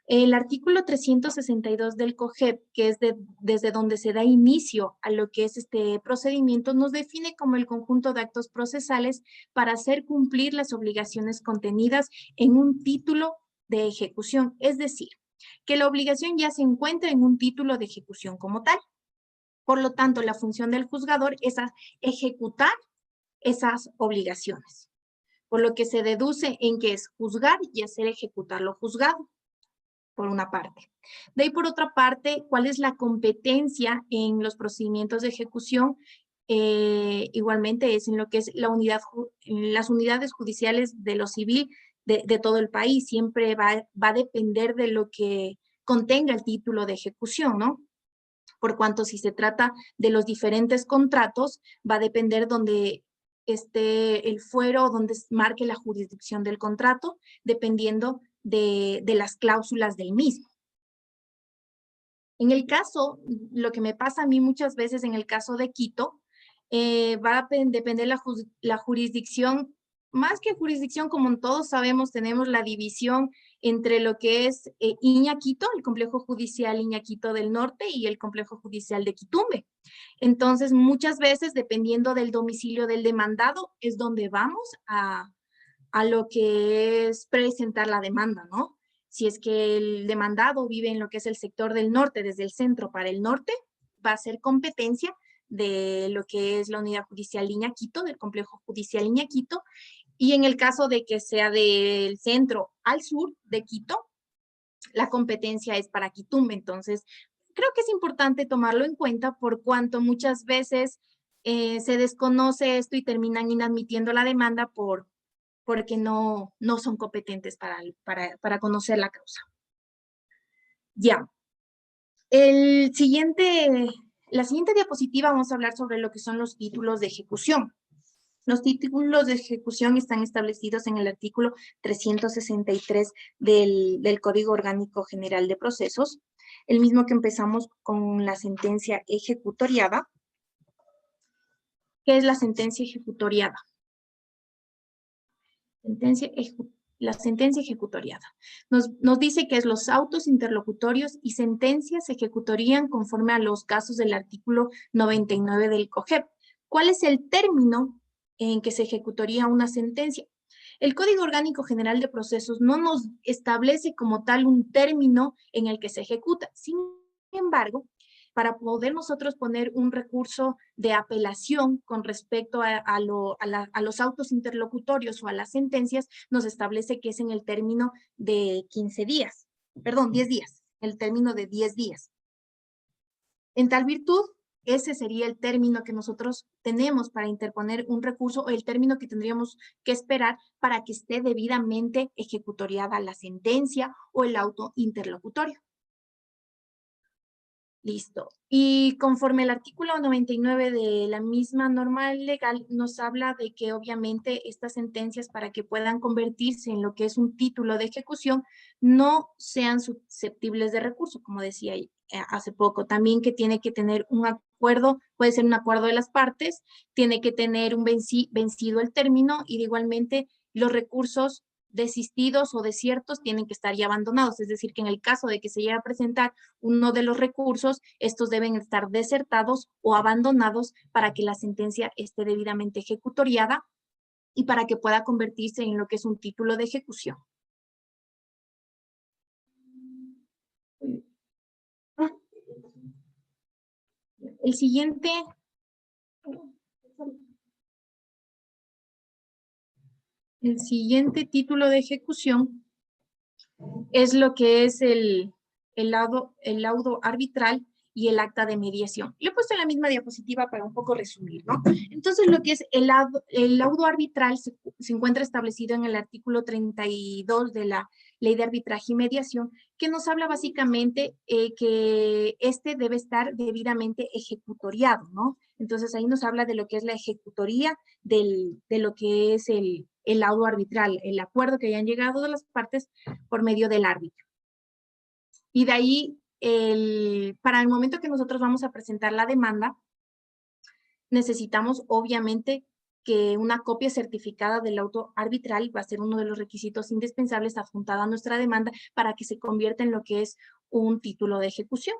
El artículo 362 del COGEP, que es desde donde se da inicio a lo que es este procedimiento, nos define como el conjunto de actos procesales para hacer cumplir las obligaciones contenidas en un título de ejecución, es decir, que la obligación ya se encuentra en un título de ejecución como tal. Por lo tanto, la función del juzgador es ejecutar esas obligaciones, por lo que se deduce en que es juzgar y hacer ejecutar lo juzgado, por una parte. De ahí, por otra parte, ¿cuál es la competencia en los procedimientos de ejecución? Igualmente es en lo que es las unidades judiciales de lo civil de todo el país. Siempre va a depender de lo que contenga el título de ejecución, ¿no? Por cuanto si se trata de los diferentes contratos, va a depender donde esté el fuero, donde marque la jurisdicción del contrato, dependiendo de las cláusulas del mismo. En el caso, lo que me pasa a mí muchas veces en el caso de Quito, va a depender la jurisdicción, más que jurisdicción, como todos sabemos, tenemos la división entre lo que es Iñaquito, el complejo judicial Iñaquito del Norte y el complejo judicial de Quitumbe. Entonces, muchas veces, dependiendo del domicilio del demandado, es donde vamos a lo que es presentar la demanda, ¿no? Si es que el demandado vive en lo que es el sector del norte, desde el centro para el norte, va a ser competencia de lo que es la unidad judicial Iñaquito, del complejo judicial Iñaquito, y en el caso de que sea del centro al sur de Quito, la competencia es para Quitumbe. Entonces, creo que es importante tomarlo en cuenta por cuanto muchas veces se desconoce esto y terminan inadmitiendo la demanda porque no son competentes para conocer la causa. Ya. La siguiente diapositiva vamos a hablar sobre lo que son los títulos de ejecución. Los títulos de ejecución están establecidos en el artículo 363 del Código Orgánico General de Procesos, el mismo que empezamos con la sentencia ejecutoriada. ¿Qué es la sentencia ejecutoriada? La sentencia ejecutoriada nos dice que los autos interlocutorios y sentencias se ejecutarían conforme a los casos del artículo 99 del COGEP. ¿Cuál es el término en que se ejecutaría una sentencia? El Código Orgánico General de Procesos no nos establece como tal un término en el que se ejecuta. Sin embargo, para poder nosotros poner un recurso de apelación con respecto a los autos interlocutorios o a las sentencias, nos establece que es en el término de 10 días, el término de 10 días. En tal virtud, ese sería el término que nosotros tenemos para interponer un recurso o el término que tendríamos que esperar para que esté debidamente ejecutoriada la sentencia o el auto interlocutorio. Listo. Y conforme el artículo 99 de la misma norma legal nos habla de que obviamente estas sentencias para que puedan convertirse en lo que es un título de ejecución no sean susceptibles de recurso, como decía hace poco. También que tiene que tener un acuerdo, puede ser un acuerdo de las partes, tiene que tener un vencido el término y de igualmente los recursos desistidos o desiertos tienen que estar ya abandonados, es decir, que en el caso de que se llegue a presentar uno de los recursos, estos deben estar desertados o abandonados para que la sentencia esté debidamente ejecutoriada y para que pueda convertirse en lo que es un título de ejecución. El siguiente... El siguiente título de ejecución es lo que es el laudo arbitral y el acta de mediación. Le he puesto en la misma diapositiva para un poco resumir, ¿no? Entonces, lo que es el laudo arbitral se encuentra establecido en el artículo 32 de la Ley de Arbitraje y Mediación, que nos habla básicamente que este debe estar debidamente ejecutoriado, ¿no? Entonces, ahí nos habla de lo que es la ejecutoría de lo que es el laudo arbitral, el acuerdo que hayan llegado de las partes por medio del árbitro. Y de ahí, para el momento que nosotros vamos a presentar la demanda, necesitamos obviamente que una copia certificada del auto arbitral va a ser uno de los requisitos indispensables adjuntada a nuestra demanda para que se convierta en lo que es un título de ejecución.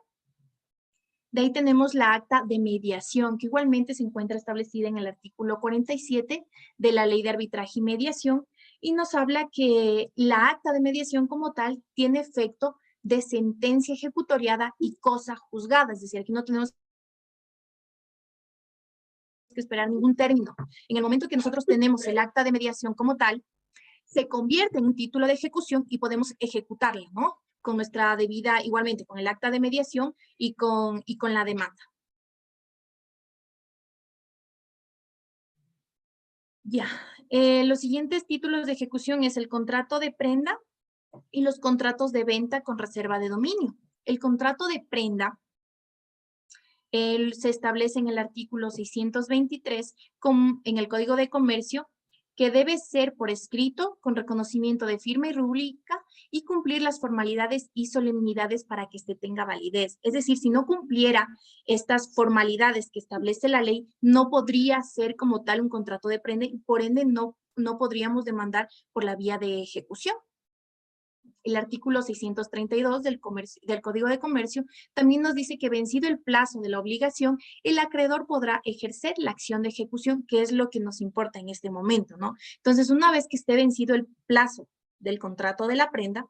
De ahí tenemos la acta de mediación, que igualmente se encuentra establecida en el artículo 47 de la Ley de Arbitraje y Mediación, y nos habla que la acta de mediación como tal tiene efecto de sentencia ejecutoriada y cosa juzgada, es decir, aquí no tenemos que esperar ningún término. En el momento que nosotros tenemos el acta de mediación como tal, se convierte en un título de ejecución y podemos ejecutarla, ¿no? Con nuestra debida, igualmente, con el acta de mediación y con la demanda. Ya, los siguientes títulos de ejecución es el contrato de prenda y los contratos de venta con reserva de dominio. El contrato de prenda se establece en el artículo 623 en el Código de Comercio, que debe ser por escrito, con reconocimiento de firma y rúbrica, y cumplir las formalidades y solemnidades para que éste tenga validez. Es decir, si no cumpliera estas formalidades que establece la ley, no podría ser como tal un contrato de prenda y por ende no podríamos demandar por la vía de ejecución. El artículo 632 del Código de Comercio también nos dice que vencido el plazo de la obligación, el acreedor podrá ejercer la acción de ejecución, que es lo que nos importa en este momento, ¿no? Entonces, una vez que esté vencido el plazo del contrato de la prenda,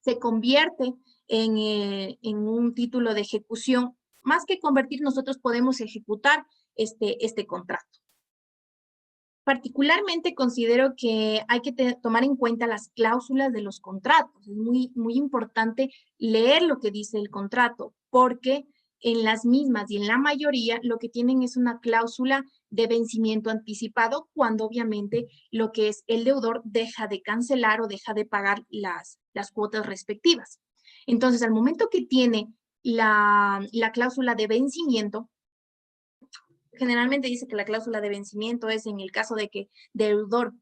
se convierte en un título de ejecución. Más que convertir, nosotros podemos ejecutar este contrato. Particularmente considero que hay que tomar en cuenta las cláusulas de los contratos. Es muy importante leer lo que dice el contrato, porque en las mismas y en la mayoría lo que tienen es una cláusula de vencimiento anticipado, cuando obviamente lo que es el deudor deja de cancelar o deja de pagar las cuotas respectivas. Entonces, al momento que tiene la cláusula de vencimiento, generalmente dice que la cláusula de vencimiento es en el caso de que deudor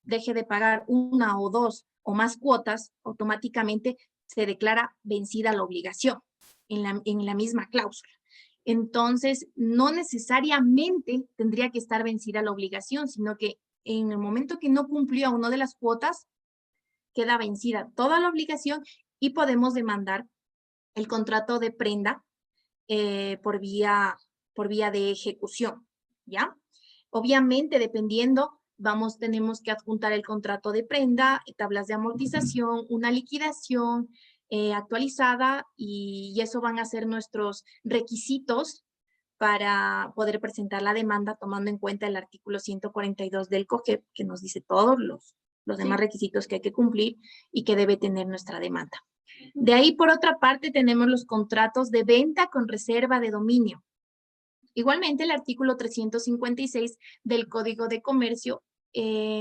deje de pagar una o dos o más cuotas, automáticamente se declara vencida la obligación en la misma cláusula. Entonces, no necesariamente tendría que estar vencida la obligación, sino que en el momento que no cumplió una de las cuotas, queda vencida toda la obligación y podemos demandar el contrato de prenda por vía de ejecución, ¿ya? Obviamente, dependiendo, tenemos que adjuntar el contrato de prenda, tablas de amortización, una liquidación actualizada, y eso van a ser nuestros requisitos para poder presentar la demanda, tomando en cuenta el artículo 142 del COGEP, que nos dice todos los demás requisitos que hay que cumplir y que debe tener nuestra demanda. De ahí, por otra parte, tenemos los contratos de venta con reserva de dominio. Igualmente, el artículo 356 del Código de Comercio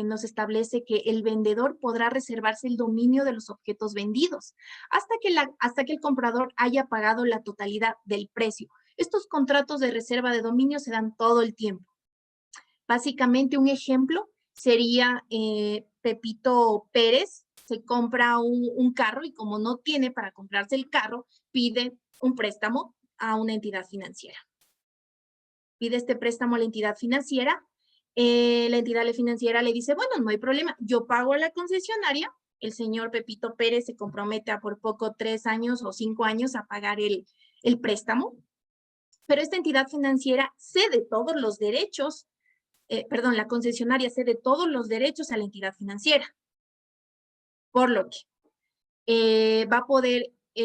nos establece que el vendedor podrá reservarse el dominio de los objetos vendidos hasta que el comprador haya pagado la totalidad del precio. Estos contratos de reserva de dominio se dan todo el tiempo. Básicamente, un ejemplo sería Pepito Pérez se compra un carro y como no tiene para comprarse el carro, pide un préstamo a una entidad financiera. Pide este préstamo a la entidad financiera, la entidad financiera le dice, bueno, no hay problema, yo pago a la concesionaria, el señor Pepito Pérez se compromete a por poco 3 años o 5 años a pagar el préstamo, pero esta entidad financiera cede todos los derechos, la concesionaria cede todos los derechos a la entidad financiera, por lo que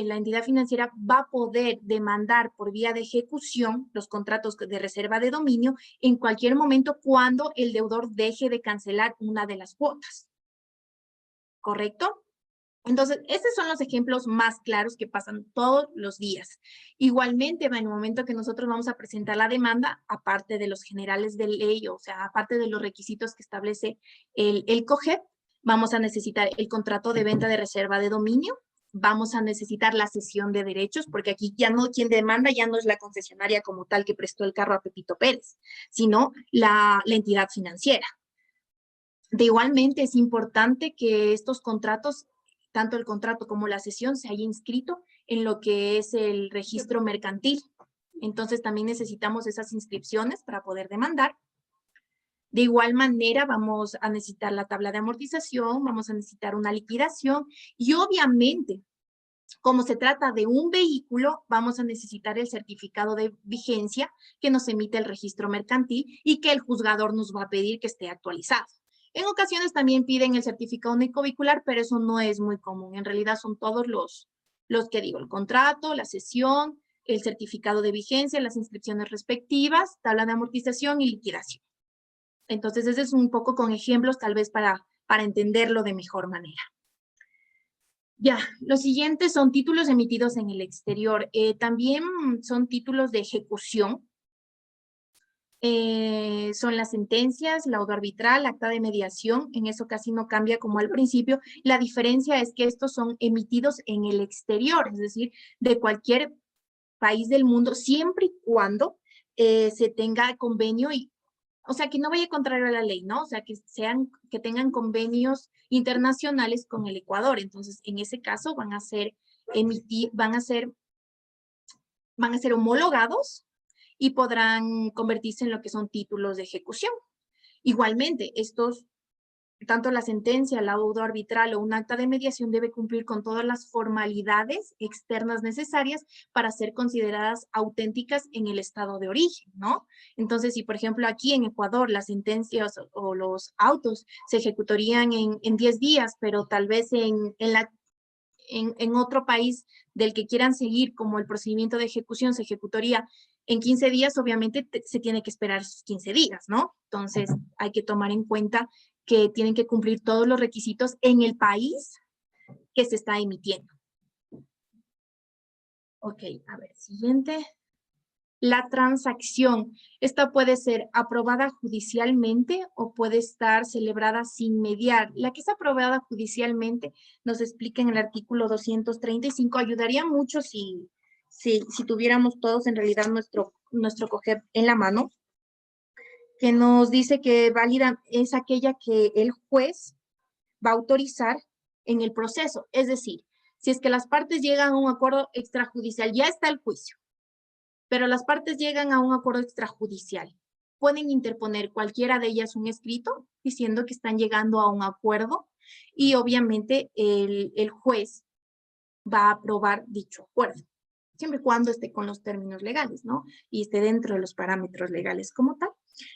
la entidad financiera va a poder demandar por vía de ejecución los contratos de reserva de dominio en cualquier momento cuando el deudor deje de cancelar una de las cuotas. ¿Correcto? Entonces, estos son los ejemplos más claros que pasan todos los días. Igualmente, en el momento que nosotros vamos a presentar la demanda, aparte de los generales de ley, o sea, aparte de los requisitos que establece el COGEP, vamos a necesitar el contrato de venta de reserva de dominio, vamos a necesitar la cesión de derechos, porque aquí ya no, quien demanda ya no es la concesionaria como tal que prestó el carro a Pepito Pérez, sino la entidad financiera. De igualmente, es importante que estos contratos, tanto el contrato como la cesión, se haya inscrito en lo que es el registro mercantil. Entonces, también necesitamos esas inscripciones para poder demandar. De igual manera, vamos a necesitar la tabla de amortización, vamos a necesitar una liquidación y obviamente, como se trata de un vehículo, vamos a necesitar el certificado de vigencia que nos emite el registro mercantil y que el juzgador nos va a pedir que esté actualizado. En ocasiones también piden el certificado único vehicular, pero eso no es muy común. En realidad son todos los que digo, el contrato, la cesión, el certificado de vigencia, las inscripciones respectivas, tabla de amortización y liquidación. Entonces, ese es un poco con ejemplos tal vez para entenderlo de mejor manera. Ya, los siguientes son títulos emitidos en el exterior. También son títulos de ejecución. Son las sentencias, laudo arbitral, acta de mediación. En eso casi no cambia como al principio. La diferencia es que estos son emitidos en el exterior, es decir, de cualquier país del mundo, siempre y cuando se tenga convenio y o sea, que no vaya contrario a la ley, ¿no? O sea, que tengan convenios internacionales con el Ecuador. Entonces, en ese caso van a ser homologados y podrán convertirse en lo que son títulos de ejecución. Igualmente, tanto la sentencia, laudo arbitral o un acta de mediación debe cumplir con todas las formalidades externas necesarias para ser consideradas auténticas en el estado de origen, ¿no? Entonces, si por ejemplo aquí en Ecuador las sentencias o los autos se ejecutarían en 10 días, pero tal vez en otro país del que quieran seguir como el procedimiento de ejecución se ejecutaría en 15 días, obviamente se tiene que esperar esos 15 días, ¿no? Entonces hay que tomar en cuenta que tienen que cumplir todos los requisitos en el país que se está emitiendo. Ok, a ver, siguiente. La transacción. Esta puede ser aprobada judicialmente o puede estar celebrada sin mediar. La que es aprobada judicialmente nos explica en el artículo 235. Ayudaría mucho si tuviéramos todos en realidad nuestro COGEP en la mano, que nos dice que válida es aquella que el juez va a autorizar en el proceso. Es decir, si es que las partes llegan a un acuerdo extrajudicial, ya está el juicio, pero las partes llegan a un acuerdo extrajudicial. Pueden interponer cualquiera de ellas un escrito diciendo que están llegando a un acuerdo y obviamente el juez va a aprobar dicho acuerdo, siempre y cuando esté con los términos legales, ¿no? Y esté dentro de los parámetros legales como tal.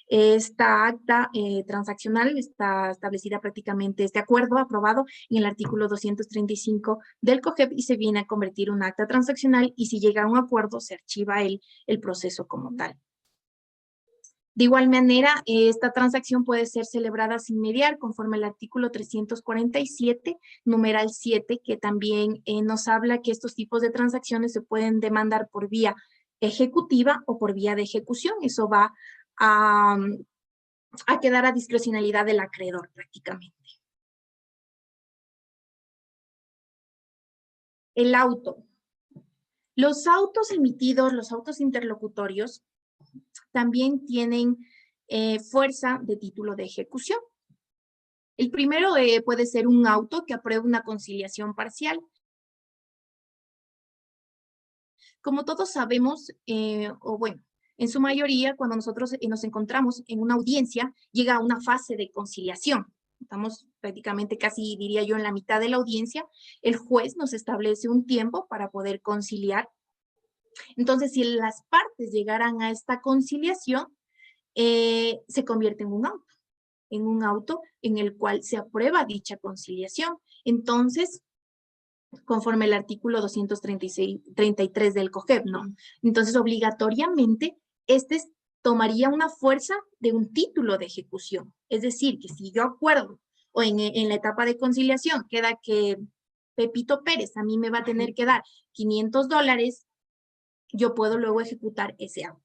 Esta acta transaccional está establecida prácticamente, este acuerdo aprobado en el artículo 235 del COGEP y se viene a convertir en un acta transaccional y si llega a un acuerdo se archiva el proceso como tal. De igual manera, esta transacción puede ser celebrada sin mediar conforme al artículo 347, numeral 7, que también nos habla que estos tipos de transacciones se pueden demandar por vía ejecutiva o por vía de ejecución. Eso va a quedar a discrecionalidad del acreedor prácticamente. El auto. Los autos emitidos, los autos interlocutorios, también tienen fuerza de título de ejecución. El primero puede ser un auto que apruebe una conciliación parcial. Como todos sabemos, o bueno, en su mayoría, cuando nosotros nos encontramos en una audiencia, llega a una fase de conciliación. Estamos prácticamente casi, diría yo, en la mitad de la audiencia. El juez nos establece un tiempo para poder conciliar. Entonces, si las partes llegaran a esta conciliación, se convierte en un auto en el cual se aprueba dicha conciliación. Entonces, conforme el artículo 233 del COGEP, ¿no? Entonces, obligatoriamente, tomaría una fuerza de un título de ejecución. Es decir, que si yo acuerdo o en la etapa de conciliación queda que Pepito Pérez a mí me va a tener que dar $500, yo puedo luego ejecutar ese auto.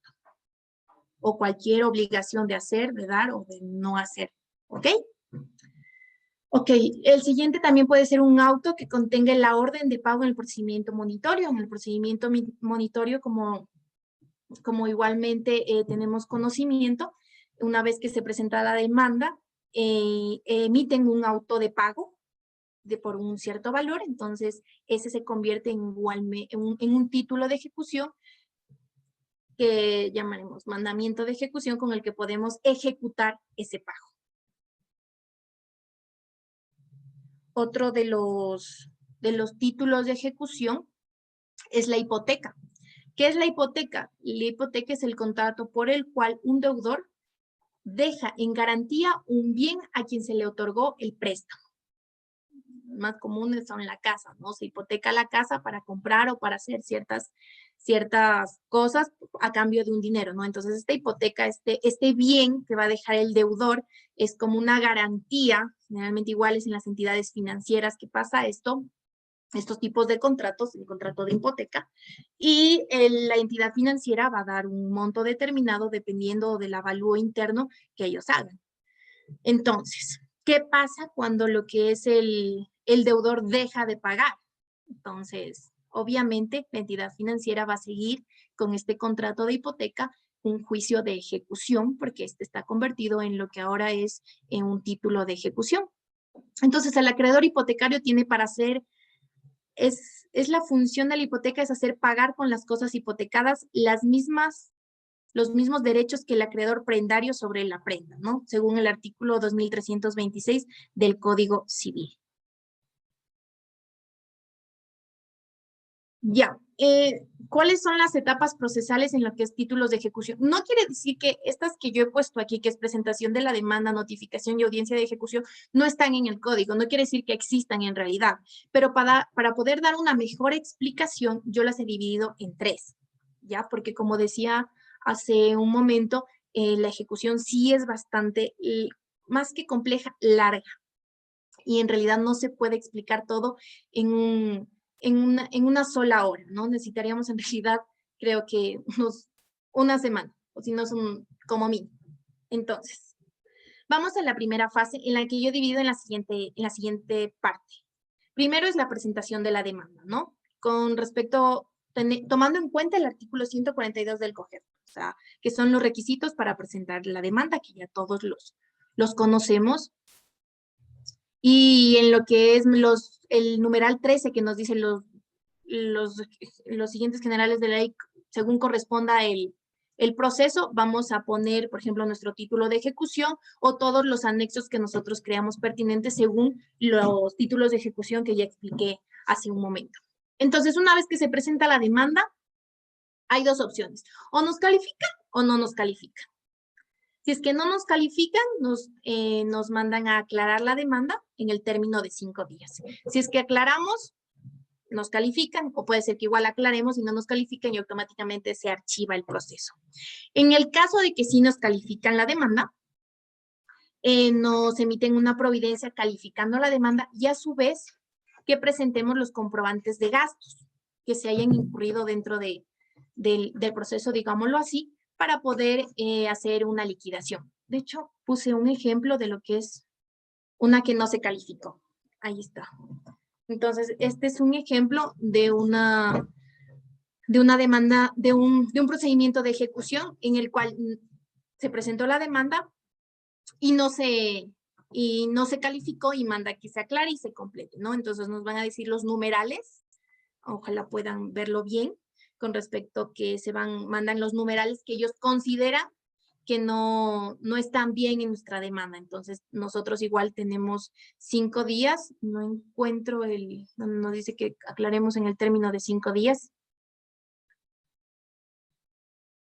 O cualquier obligación de hacer, de dar o de no hacer. ¿Ok? Ok, el siguiente también puede ser un auto que contenga la orden de pago en el procedimiento monitorio. En el procedimiento monitorio, como igualmente tenemos conocimiento, una vez que se presenta la demanda, emiten un auto de pago por un cierto valor, entonces ese se convierte en un título de ejecución que llamaremos mandamiento de ejecución con el que podemos ejecutar ese pago. Otro de los títulos de ejecución es la hipoteca. ¿Qué es la hipoteca? La hipoteca es el contrato por el cual un deudor deja en garantía un bien a quien se le otorgó el préstamo. Más comunes son la casa, ¿no? Se hipoteca la casa para comprar o para hacer ciertas cosas a cambio de un dinero, ¿no? Entonces, esta hipoteca, este bien que va a dejar el deudor es como una garantía, generalmente iguales en las entidades financieras que pasa esto, estos tipos de contratos, el contrato de hipoteca, y la entidad financiera va a dar un monto determinado dependiendo del avalúo interno que ellos hagan. Entonces, ¿qué pasa cuando lo que es el deudor deja de pagar? Entonces, obviamente, la entidad financiera va a seguir con este contrato de hipoteca un juicio de ejecución, porque este está convertido en lo que ahora es en un título de ejecución. Entonces, el acreedor hipotecario tiene para hacer, es la función de la hipoteca, es hacer pagar con las cosas hipotecadas los mismos derechos que el acreedor prendario sobre la prenda, ¿no? Según el artículo 2326 del Código Civil. Ya, ¿cuáles son las etapas procesales en lo que es títulos de ejecución? No quiere decir que estas que yo he puesto aquí, que es presentación de la demanda, notificación y audiencia de ejecución, no están en el código, no quiere decir que existan en realidad, pero para poder dar una mejor explicación, yo las he dividido en 3, ¿ya? Porque como decía hace un momento, la ejecución sí es bastante, más que compleja, larga, y en realidad no se puede explicar todo en una sola hora, ¿no? Necesitaríamos en realidad, creo que una semana, o si no son como mínimo. Entonces, vamos a la primera fase en la que yo divido en la siguiente parte. Primero es la presentación de la demanda, ¿no? Con respecto, tomando en cuenta el artículo 142 del COGEB, o sea, que son los requisitos para presentar la demanda, que ya todos los conocemos. Y en lo que es el numeral 13 que nos dice los siguientes generales de la ley, según corresponda el proceso, vamos a poner, por ejemplo, nuestro título de ejecución o todos los anexos que nosotros creamos pertinentes según los títulos de ejecución que ya expliqué hace un momento. Entonces, una vez que se presenta la demanda, hay 2 opciones. O nos califican o no nos califican. Si es que no nos califican, nos mandan a aclarar la demanda en el término de 5 días. Si es que aclaramos, nos califican, o puede ser que igual aclaremos y no nos califican y automáticamente se archiva el proceso. En el caso de que sí nos califican la demanda, nos emiten una providencia calificando la demanda y a su vez que presentemos los comprobantes de gastos que se hayan incurrido dentro del proceso, digámoslo así, para poder hacer una liquidación. De hecho, puse un ejemplo de lo que es una que no se calificó. Ahí está. Entonces, este es un ejemplo de una demanda, de un procedimiento de ejecución en el cual se presentó la demanda y no se calificó y manda que se aclare y se complete, ¿no? Entonces, nos van a decir los numerales, ojalá puedan verlo bien, con respecto que mandan los numerales que ellos consideran que no están bien en nuestra demanda. Entonces, nosotros igual tenemos 5 días, no encuentro nos dice que aclaremos en el término de 5 días.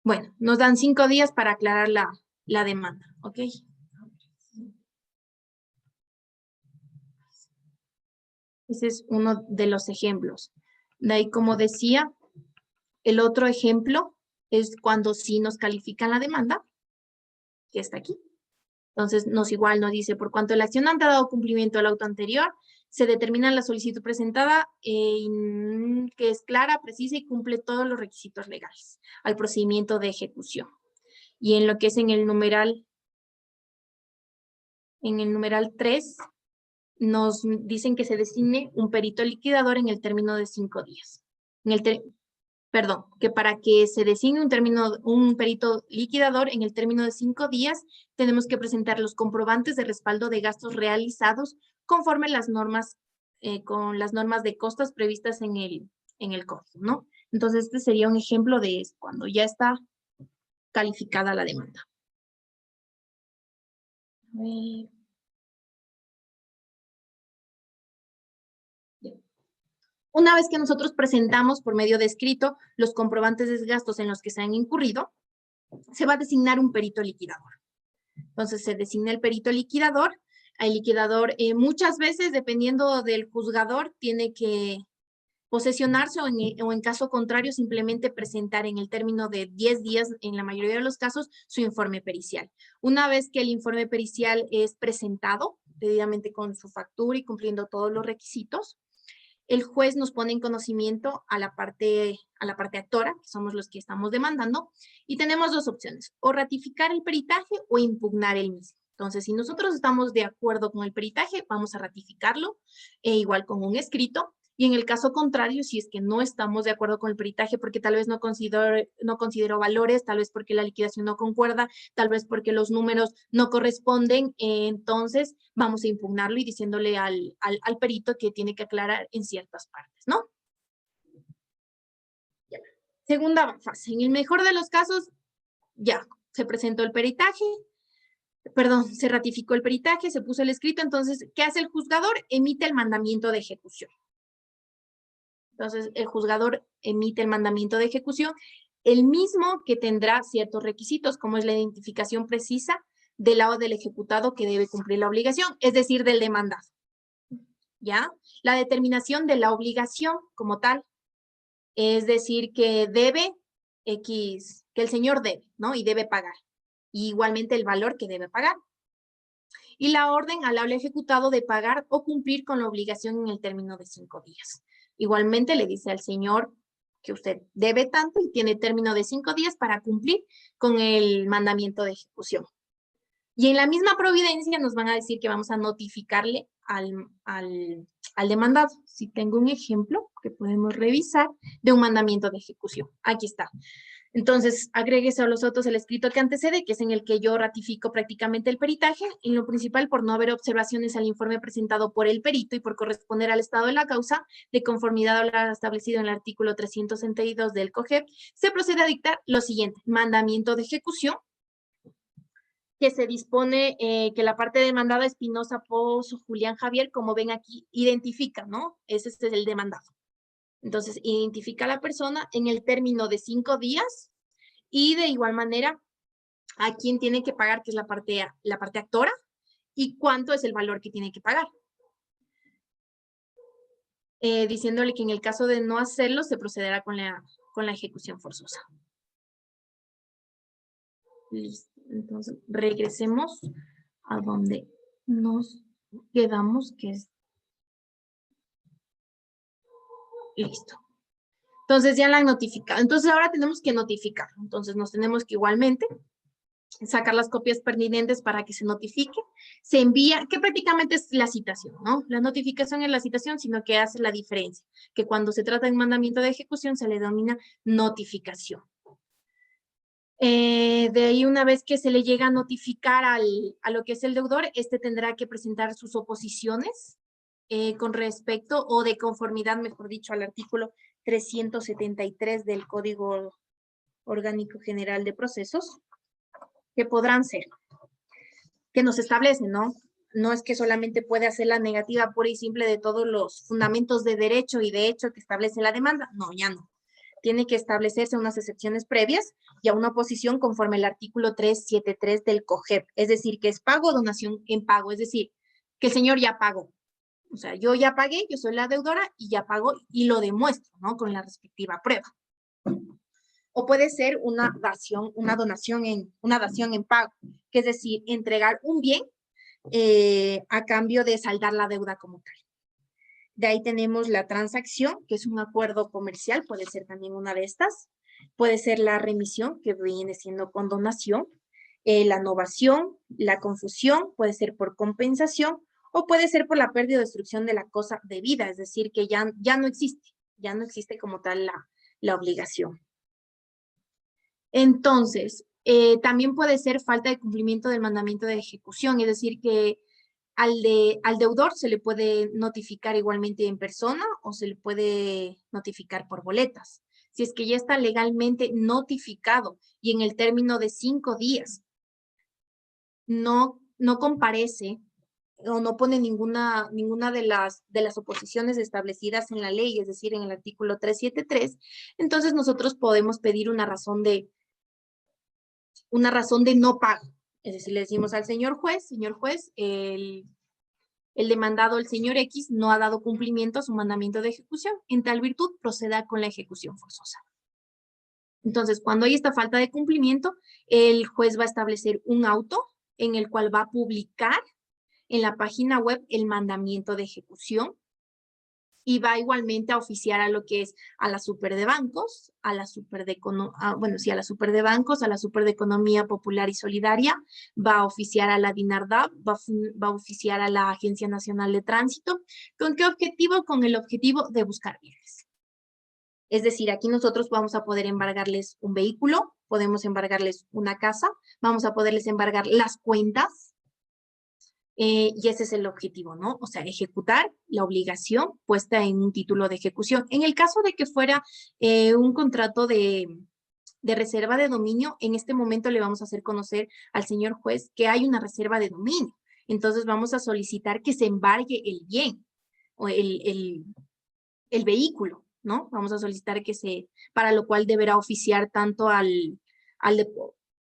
Bueno, nos dan 5 días para aclarar la demanda, ¿ok? Ese es uno de los ejemplos. De ahí, como decía, el otro ejemplo es cuando sí nos califican la demanda, que está aquí. Entonces, igual nos dice, por cuanto el accionante ha dado cumplimiento al auto anterior, se determina la solicitud presentada que es clara, precisa y cumple todos los requisitos legales al procedimiento de ejecución. Y en lo que es en el numeral 3, nos dicen que se designe un perito liquidador en el término de 5 días. Que para que se designe un perito liquidador en el término de 5 días, tenemos que presentar los comprobantes de respaldo de gastos realizados conforme con las normas de costos previstas en el código, ¿no? Entonces, este sería un ejemplo de cuando ya está calificada la demanda. A ver. Una vez que nosotros presentamos por medio de escrito los comprobantes de gastos en los que se han incurrido, se va a designar un perito liquidador. Entonces se designa el perito liquidador. El liquidador muchas veces, dependiendo del juzgador, tiene que posesionarse o en caso contrario simplemente presentar en el término de 10 días, en la mayoría de los casos, su informe pericial. Una vez que el informe pericial es presentado, debidamente con su factura y cumpliendo todos los requisitos, el juez nos pone en conocimiento a la parte actora, que somos los que estamos demandando, y tenemos dos opciones, o ratificar el peritaje o impugnar el mismo. Entonces, si nosotros estamos de acuerdo con el peritaje, vamos a ratificarlo, igual con un escrito, y en el caso contrario, si es que no estamos de acuerdo con el peritaje porque tal vez no considero valores, tal vez porque la liquidación no concuerda, tal vez porque los números no corresponden, entonces vamos a impugnarlo y diciéndole al perito que tiene que aclarar en ciertas partes, ¿no? Ya. Segunda fase. En el mejor de los casos, ya, se presentó el peritaje, perdón, se ratificó el peritaje, se puso el escrito, entonces, ¿qué hace el juzgador? Emite el mandamiento de ejecución. Entonces, el juzgador emite el mandamiento de ejecución, el mismo que tendrá ciertos requisitos, como es la identificación precisa del lado del ejecutado que debe cumplir la obligación, es decir, del demandado. ¿Ya? La determinación de la obligación como tal, es decir, que debe X, que el señor debe, ¿no? Y debe pagar. Y igualmente el valor que debe pagar. Y la orden al ejecutado de pagar o cumplir con la obligación en el término de 5 días. Igualmente le dice al señor que usted debe tanto y tiene término de 5 días para cumplir con el mandamiento de ejecución. Y en la misma providencia nos van a decir que vamos a notificarle al demandado. Si tengo un ejemplo que podemos revisar de un mandamiento de ejecución. Aquí está. Entonces, agréguese a los otros el escrito que antecede, que es en el que yo ratifico prácticamente el peritaje, en lo principal por no haber observaciones al informe presentado por el perito y por corresponder al estado de la causa, de conformidad a lo establecido en el artículo 362 del COGEP, se procede a dictar lo siguiente: mandamiento de ejecución, que se dispone que la parte demandada Espinosa Pozo, Julián Javier, como ven aquí, identifica, ¿no? Ese es el demandado. Entonces, identifica a la persona en el término de 5 días y de igual manera a quién tiene que pagar, que es la parte actora, y cuánto es el valor que tiene que pagar. Diciéndole que en el caso de no hacerlo, se procederá con la ejecución forzosa. Listo. Entonces, regresemos a donde nos quedamos, que es... Listo. Entonces ya la han notificado. Entonces ahora tenemos que notificar. Entonces nos tenemos que igualmente sacar las copias pertinentes para que se notifique. Se envía, que prácticamente es la citación, ¿no? La notificación es la citación, sino que hace la diferencia, que cuando se trata de un mandamiento de ejecución se le denomina notificación. De ahí, una vez que se le llega a notificar a lo que es el deudor, este tendrá que presentar sus oposiciones con respecto, o de conformidad, mejor dicho, al artículo 373 del Código Orgánico General de Procesos, que podrán ser, que nos establece, ¿no? No es que solamente puede hacer la negativa pura y simple de todos los fundamentos de derecho y de hecho que establece la demanda. No, ya no. Tiene que establecerse unas excepciones previas y a una oposición conforme el artículo 373 del COGEP. Es decir, que es pago o donación en pago. Es decir, que el señor ya pagó. O sea, yo ya pagué, yo soy la deudora y ya pago y lo demuestro, ¿no? Con la respectiva prueba. O puede ser una dación en pago, que es decir, entregar un bien a cambio de saldar la deuda como tal. De ahí tenemos la transacción, que es un acuerdo comercial, puede ser también una de estas. Puede ser la remisión, que viene siendo condonación. La novación, la confusión, puede ser por compensación, o puede ser por la pérdida o destrucción de la cosa debida, es decir, que ya no existe como tal la obligación. Entonces, también puede ser falta de cumplimiento del mandamiento de ejecución, es decir, que al deudor se le puede notificar igualmente en persona o se le puede notificar por boletas. si es que ya está legalmente notificado y en el término de 5 días no comparece o no pone ninguna de las oposiciones establecidas en la ley, es decir, en el artículo 373, entonces nosotros podemos pedir una razón de no pago. Es decir, le decimos al señor juez, el demandado, el señor X, no ha dado cumplimiento a su mandamiento de ejecución. En tal virtud, proceda con la ejecución forzosa. Entonces, cuando hay esta falta de cumplimiento, el juez va a establecer un auto en el cual va a publicar en la página web el mandamiento de ejecución y va igualmente a oficiar a lo que es a la super de bancos, a la super de Economía Popular y Solidaria, va a oficiar a la DINARDAP, va a oficiar a la Agencia Nacional de Tránsito. ¿Con qué objetivo? Con el objetivo de buscar bienes. Es decir, aquí nosotros vamos a poder embargarles un vehículo, podemos embargarles una casa, vamos a poderles embargar las cuentas, y ese es el objetivo, ¿no? O sea, ejecutar la obligación puesta en un título de ejecución. En el caso de que fuera un contrato de reserva de dominio, en este momento le vamos a hacer conocer al señor juez que hay una reserva de dominio. Entonces vamos a solicitar que se embargue el bien o el vehículo, ¿no? Vamos a solicitar para lo cual deberá oficiar tanto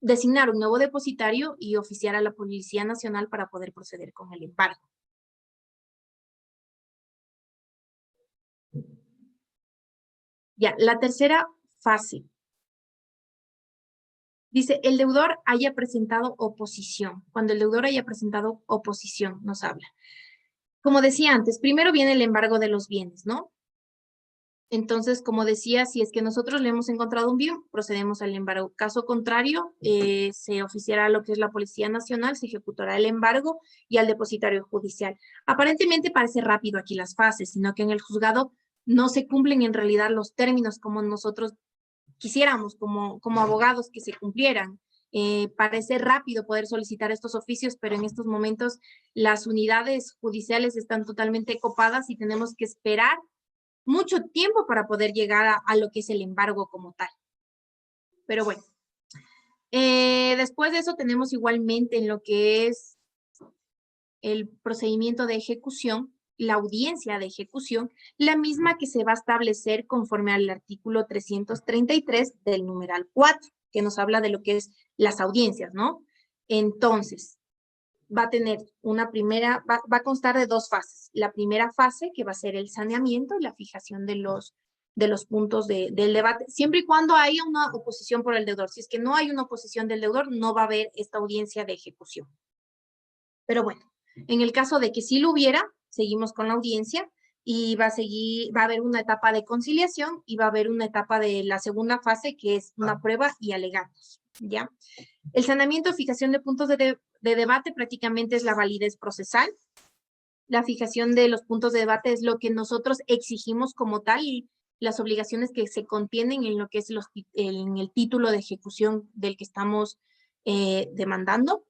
designar un nuevo depositario y oficiar a la Policía Nacional para poder proceder con el embargo. Ya, la tercera fase. Dice, el deudor haya presentado oposición. Cuando el deudor haya presentado oposición, nos habla. Como decía antes, primero viene el embargo de los bienes, ¿no? Entonces, como decía, si es que nosotros le hemos encontrado un bien, procedemos al embargo. Caso contrario, se oficiará lo que es la Policía Nacional, se ejecutará el embargo y al depositario judicial. Aparentemente parece rápido aquí las fases, sino que en el juzgado no se cumplen en realidad los términos como nosotros quisiéramos, como abogados que se cumplieran. Parece rápido poder solicitar estos oficios, pero en estos momentos las unidades judiciales están totalmente copadas y tenemos que esperar mucho tiempo para poder llegar a lo que es el embargo como tal. Pero bueno, después de eso tenemos igualmente en lo que es el procedimiento de ejecución, la audiencia de ejecución, la misma que se va a establecer conforme al artículo 333 del numeral 4, que nos habla de lo que es las audiencias, ¿no? Entonces, va a tener va a constar de 2 fases. La primera fase, que va a ser el saneamiento y la fijación de los puntos del debate, siempre y cuando haya una oposición por el deudor. Si es que no hay una oposición del deudor, no va a haber esta audiencia de ejecución. Pero bueno, en el caso de que sí lo hubiera, seguimos con la audiencia y va a haber una etapa de conciliación y va a haber una etapa de la segunda fase, que es una prueba y alegatos, ¿ya? El saneamiento, fijación de puntos de debate prácticamente es la validez procesal. La fijación de los puntos de debate es lo que nosotros exigimos como tal y las obligaciones que se contienen en lo que es en el título de ejecución del que estamos demandando.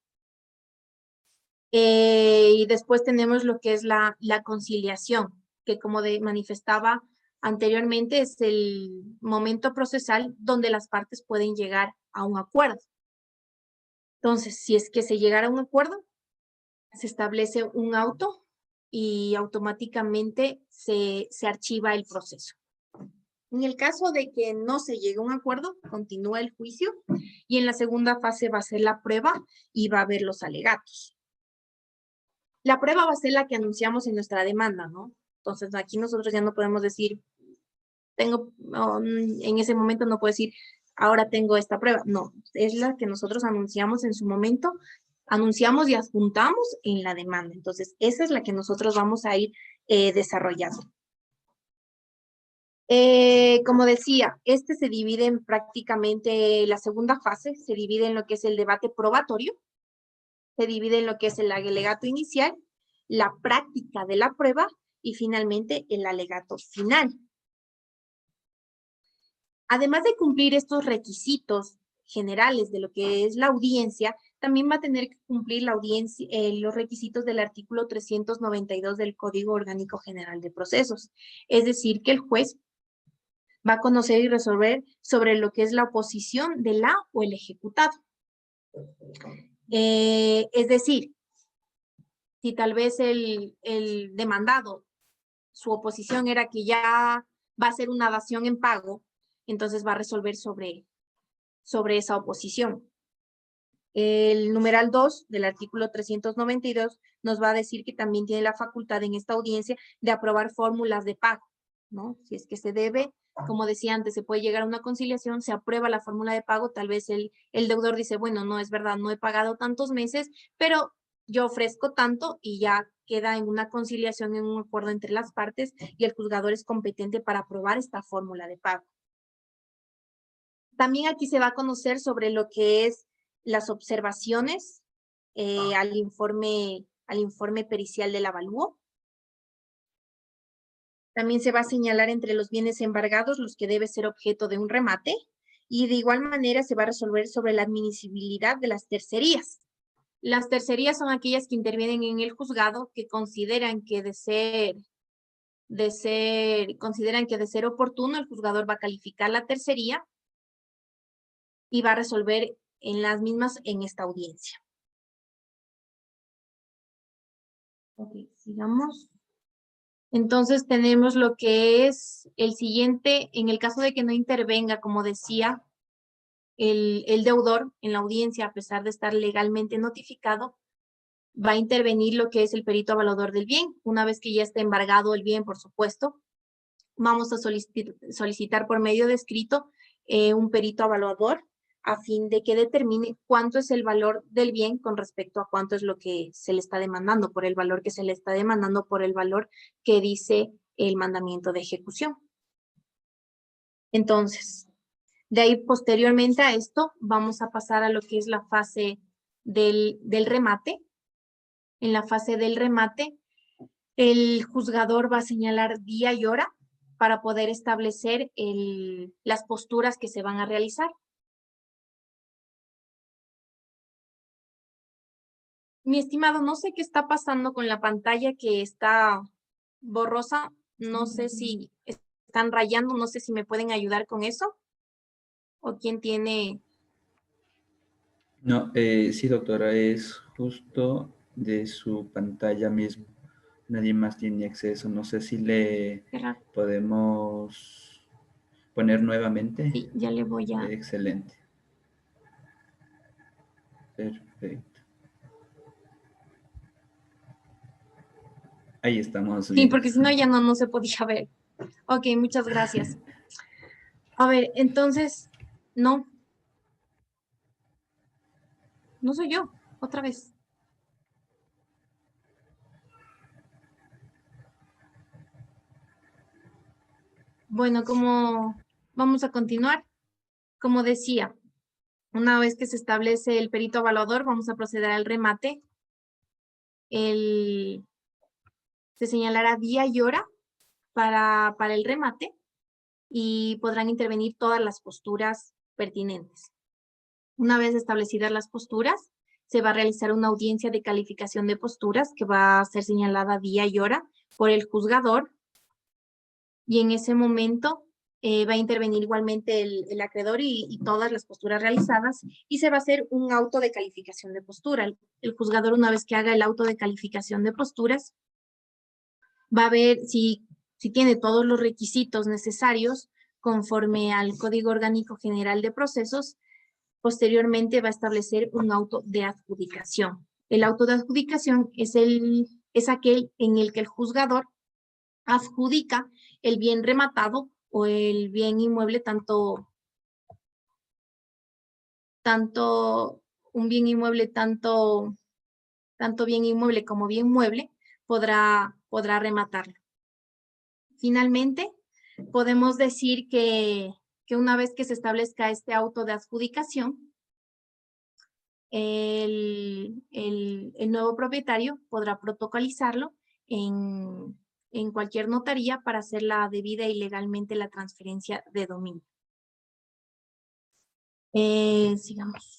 Y después tenemos lo que es la conciliación, que como manifestaba anteriormente es el momento procesal donde las partes pueden llegar a un acuerdo. Entonces, si es que se llegara a un acuerdo, se establece un auto y automáticamente se archiva el proceso. En el caso de que no se llegue a un acuerdo, continúa el juicio y en la segunda fase va a ser la prueba y va a haber los alegatos. La prueba va a ser la que anunciamos en nuestra demanda, ¿no? Entonces, aquí nosotros ya no podemos decir, en ese momento no puedo decir, ahora tengo esta prueba. No, es la que nosotros anunciamos en su momento, anunciamos y adjuntamos en la demanda. Entonces, esa es la que nosotros vamos a ir desarrollando. Como decía, se divide en prácticamente la segunda fase, se divide en lo que es el debate probatorio, se divide en lo que es el alegato inicial, la práctica de la prueba y finalmente el alegato final. Además de cumplir estos requisitos generales de lo que es la audiencia, también va a tener que cumplir la audiencia los requisitos del artículo 392 del Código Orgánico General de Procesos. Es decir, que el juez Va a conocer y resolver sobre lo que es la oposición de la o el ejecutado. Es decir, si tal vez el demandado, su oposición era que ya va a ser una dación en pago, entonces va a resolver sobre esa oposición. El numeral 2 del artículo 392 nos va a decir que también tiene la facultad en esta audiencia de aprobar fórmulas de pago, ¿no? Si es que se debe, como decía antes, se puede llegar a una conciliación, se aprueba la fórmula de pago, tal vez el deudor dice, bueno, no es verdad, no he pagado tantos meses, pero yo ofrezco tanto y ya queda en una conciliación, en un acuerdo entre las partes y el juzgador es competente para aprobar esta fórmula de pago. También aquí se va a conocer sobre lo que es las observaciones al informe pericial del avalúo. También se va a señalar entre los bienes embargados los que debe ser objeto de un remate y de igual manera se va a resolver sobre la admisibilidad de las tercerías. Las tercerías son aquellas que intervienen en el juzgado que consideran que de ser oportuno, el juzgador va a calificar la tercería y va a resolver en las mismas en esta audiencia. Ok, sigamos. Entonces tenemos lo que es el siguiente, en el caso de que no intervenga, como decía, el deudor en la audiencia, a pesar de estar legalmente notificado, va a intervenir lo que es el perito avalador del bien. Una vez que ya esté embargado el bien, por supuesto, vamos a solicitar por medio de escrito un perito avaluador a fin de que determine cuánto es el valor del bien con respecto a cuánto es lo que se le está demandando, por el valor que se le está demandando, por el valor que dice el mandamiento de ejecución. Entonces, de ahí posteriormente a esto, vamos a pasar a lo que es la fase del remate. En la fase del remate, el juzgador va a señalar día y hora para poder establecer las posturas que se van a realizar. Mi estimado, no sé qué está pasando con la pantalla que está borrosa. No sé si están rayando, no sé si me pueden ayudar con eso. ¿O quién tiene? No, sí, doctora, es justo de su pantalla mismo. Nadie más tiene acceso. No sé si le Qué raro. podemos poner nuevamente. Sí, ya le voy a... Excelente. Perfecto. Ahí estamos Sí, bien. porque si no ya no se podía ver. Ok, muchas gracias. A ver, entonces, no soy yo, otra vez. Bueno, como vamos a continuar, como decía, una vez que se establece el perito evaluador, vamos a proceder al remate. Se señalará día y hora para el remate y podrán intervenir todas las posturas pertinentes. Una vez establecidas las posturas, se va a realizar una audiencia de calificación de posturas que va a ser señalada día y hora por el juzgador y en ese momento va a intervenir igualmente el acreedor y todas las posturas realizadas y se va a hacer un auto de calificación de postura. El juzgador, una vez que haga el auto de calificación de posturas, va a ver si tiene todos los requisitos necesarios conforme al Código Orgánico General de Procesos. Posteriormente va a establecer un auto de adjudicación. El auto de adjudicación es aquel en el que el juzgador adjudica el bien rematado o el bien inmueble, tanto un bien inmueble, tanto bien inmueble como bien mueble, podrá rematarlo. Finalmente, podemos decir que una vez que se establezca este auto de adjudicación, el nuevo propietario podrá protocolizarlo en cualquier notaría para hacer la debida y legalmente la transferencia de dominio. Sigamos.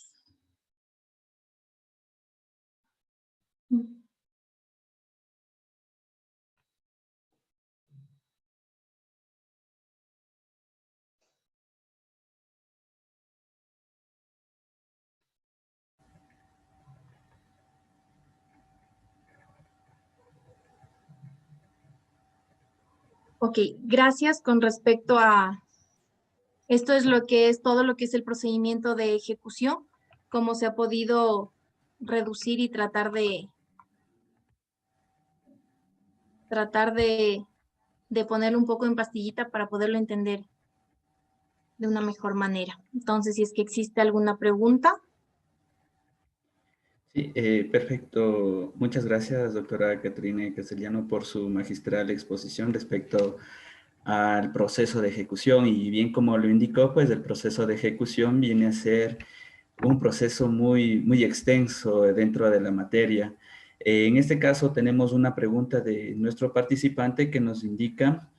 Ok, gracias. Con respecto a esto es lo que es todo lo que es el procedimiento de ejecución, cómo se ha podido reducir y tratar de ponerlo un poco en pastillita para poderlo entender de una mejor manera. Entonces, si es que existe alguna pregunta. Sí, perfecto. Muchas gracias, doctora Catrine Castellano, por su magistral exposición respecto al proceso de ejecución. Y bien como lo indicó, pues el proceso de ejecución viene a ser un proceso muy extenso dentro de la materia. En este caso tenemos una pregunta de nuestro participante que nos indica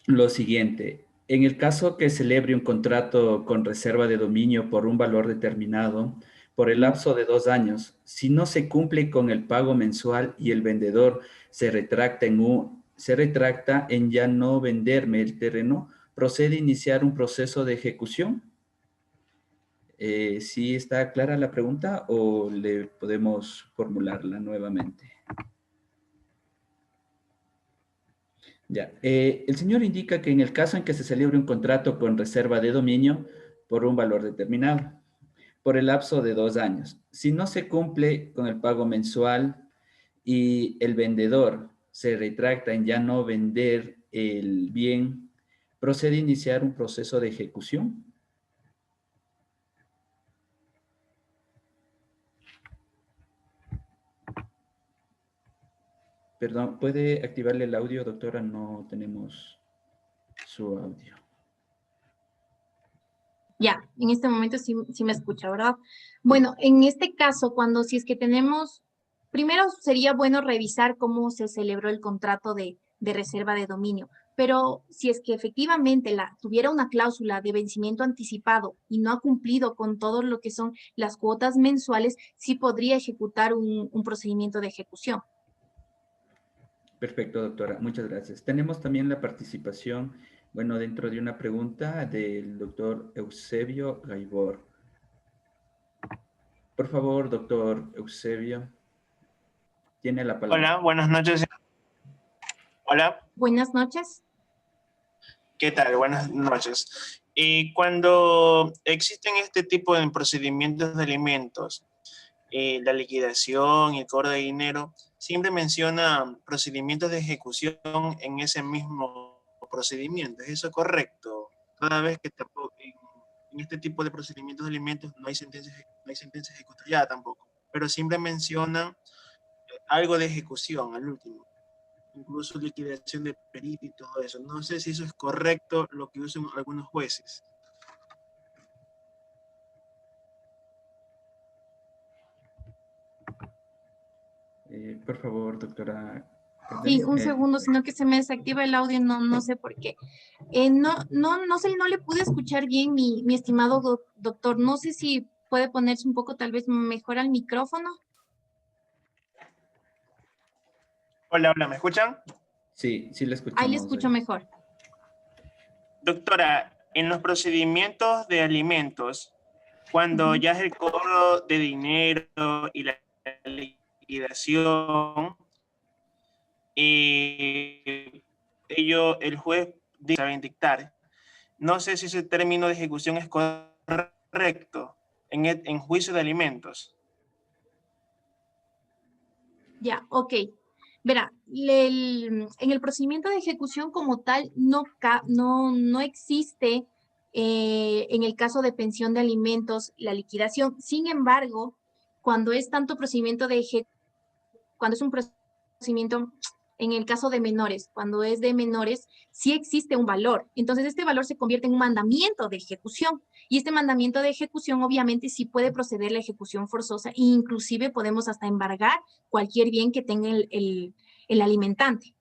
lo siguiente. En el caso que celebre un contrato con reserva de dominio por un valor determinado, por el lapso de 2 años, si no se cumple con el pago mensual y el vendedor se retracta en ya no venderme el terreno, procede a iniciar un proceso de ejecución. ¿Sí está clara la pregunta o le podemos formularla nuevamente? Ya. El señor indica que en el caso en que se celebre un contrato con reserva de dominio por un valor determinado, por el lapso de 2 años, si no se cumple con el pago mensual y el vendedor se retracta en ya no vender el bien, procede a iniciar un proceso de ejecución. Perdón, ¿puede activarle el audio, doctora? No tenemos su audio. Ya, en este momento sí me escucha, ¿verdad? Bueno, en este caso, si es que tenemos, primero sería bueno revisar cómo se celebró el contrato de reserva de dominio, pero si es que efectivamente tuviera una cláusula de vencimiento anticipado y no ha cumplido con todo lo que son las cuotas mensuales, sí podría ejecutar un procedimiento de ejecución. Perfecto, doctora. Muchas gracias. Tenemos también la participación, bueno, dentro de una pregunta del doctor Eusebio Gaibor. Por favor, doctor Eusebio, tiene la palabra. Hola, buenas noches. Hola, Buenas noches. ¿qué tal? Buenas noches. Cuando existen este tipo de procedimientos de alimentos, la liquidación y el cobro de dinero, siempre menciona procedimientos de ejecución en ese mismo procedimiento. ¿Es eso correcto? Cada vez que en este tipo de procedimientos de alimentos no hay sentencia ejecutoriada tampoco, pero siempre menciona algo de ejecución al último. Incluso liquidación de perito y todo eso. No sé si eso es correcto lo que usan algunos jueces. Por favor, doctora. Sí, un segundo, sino que se me desactiva el audio, no sé por qué. No sé, no le pude escuchar bien, mi estimado doctor. No sé si puede ponerse un poco tal vez mejor al micrófono. Hola, hola, ¿me escuchan? Sí, sí le Ahí le escuchamos. escucho mejor. Doctora, en los procedimientos de alimentos, cuando ya es el cobro de dinero y la liquidación, el juez sabe dictar. No sé si ese término de ejecución es correcto en juicio de alimentos. Ya, ok. Verá, en el procedimiento de ejecución como tal no existe en el caso de pensión de alimentos la liquidación. Sin embargo, cuando es tanto procedimiento de ejecución, cuando es un procedimiento en el caso de menores, cuando es de menores, sí existe un valor. Entonces, este valor se convierte en un mandamiento de ejecución. Y este mandamiento de ejecución, obviamente, sí puede proceder la ejecución forzosa e inclusive podemos hasta embargar cualquier bien que tenga el alimentante.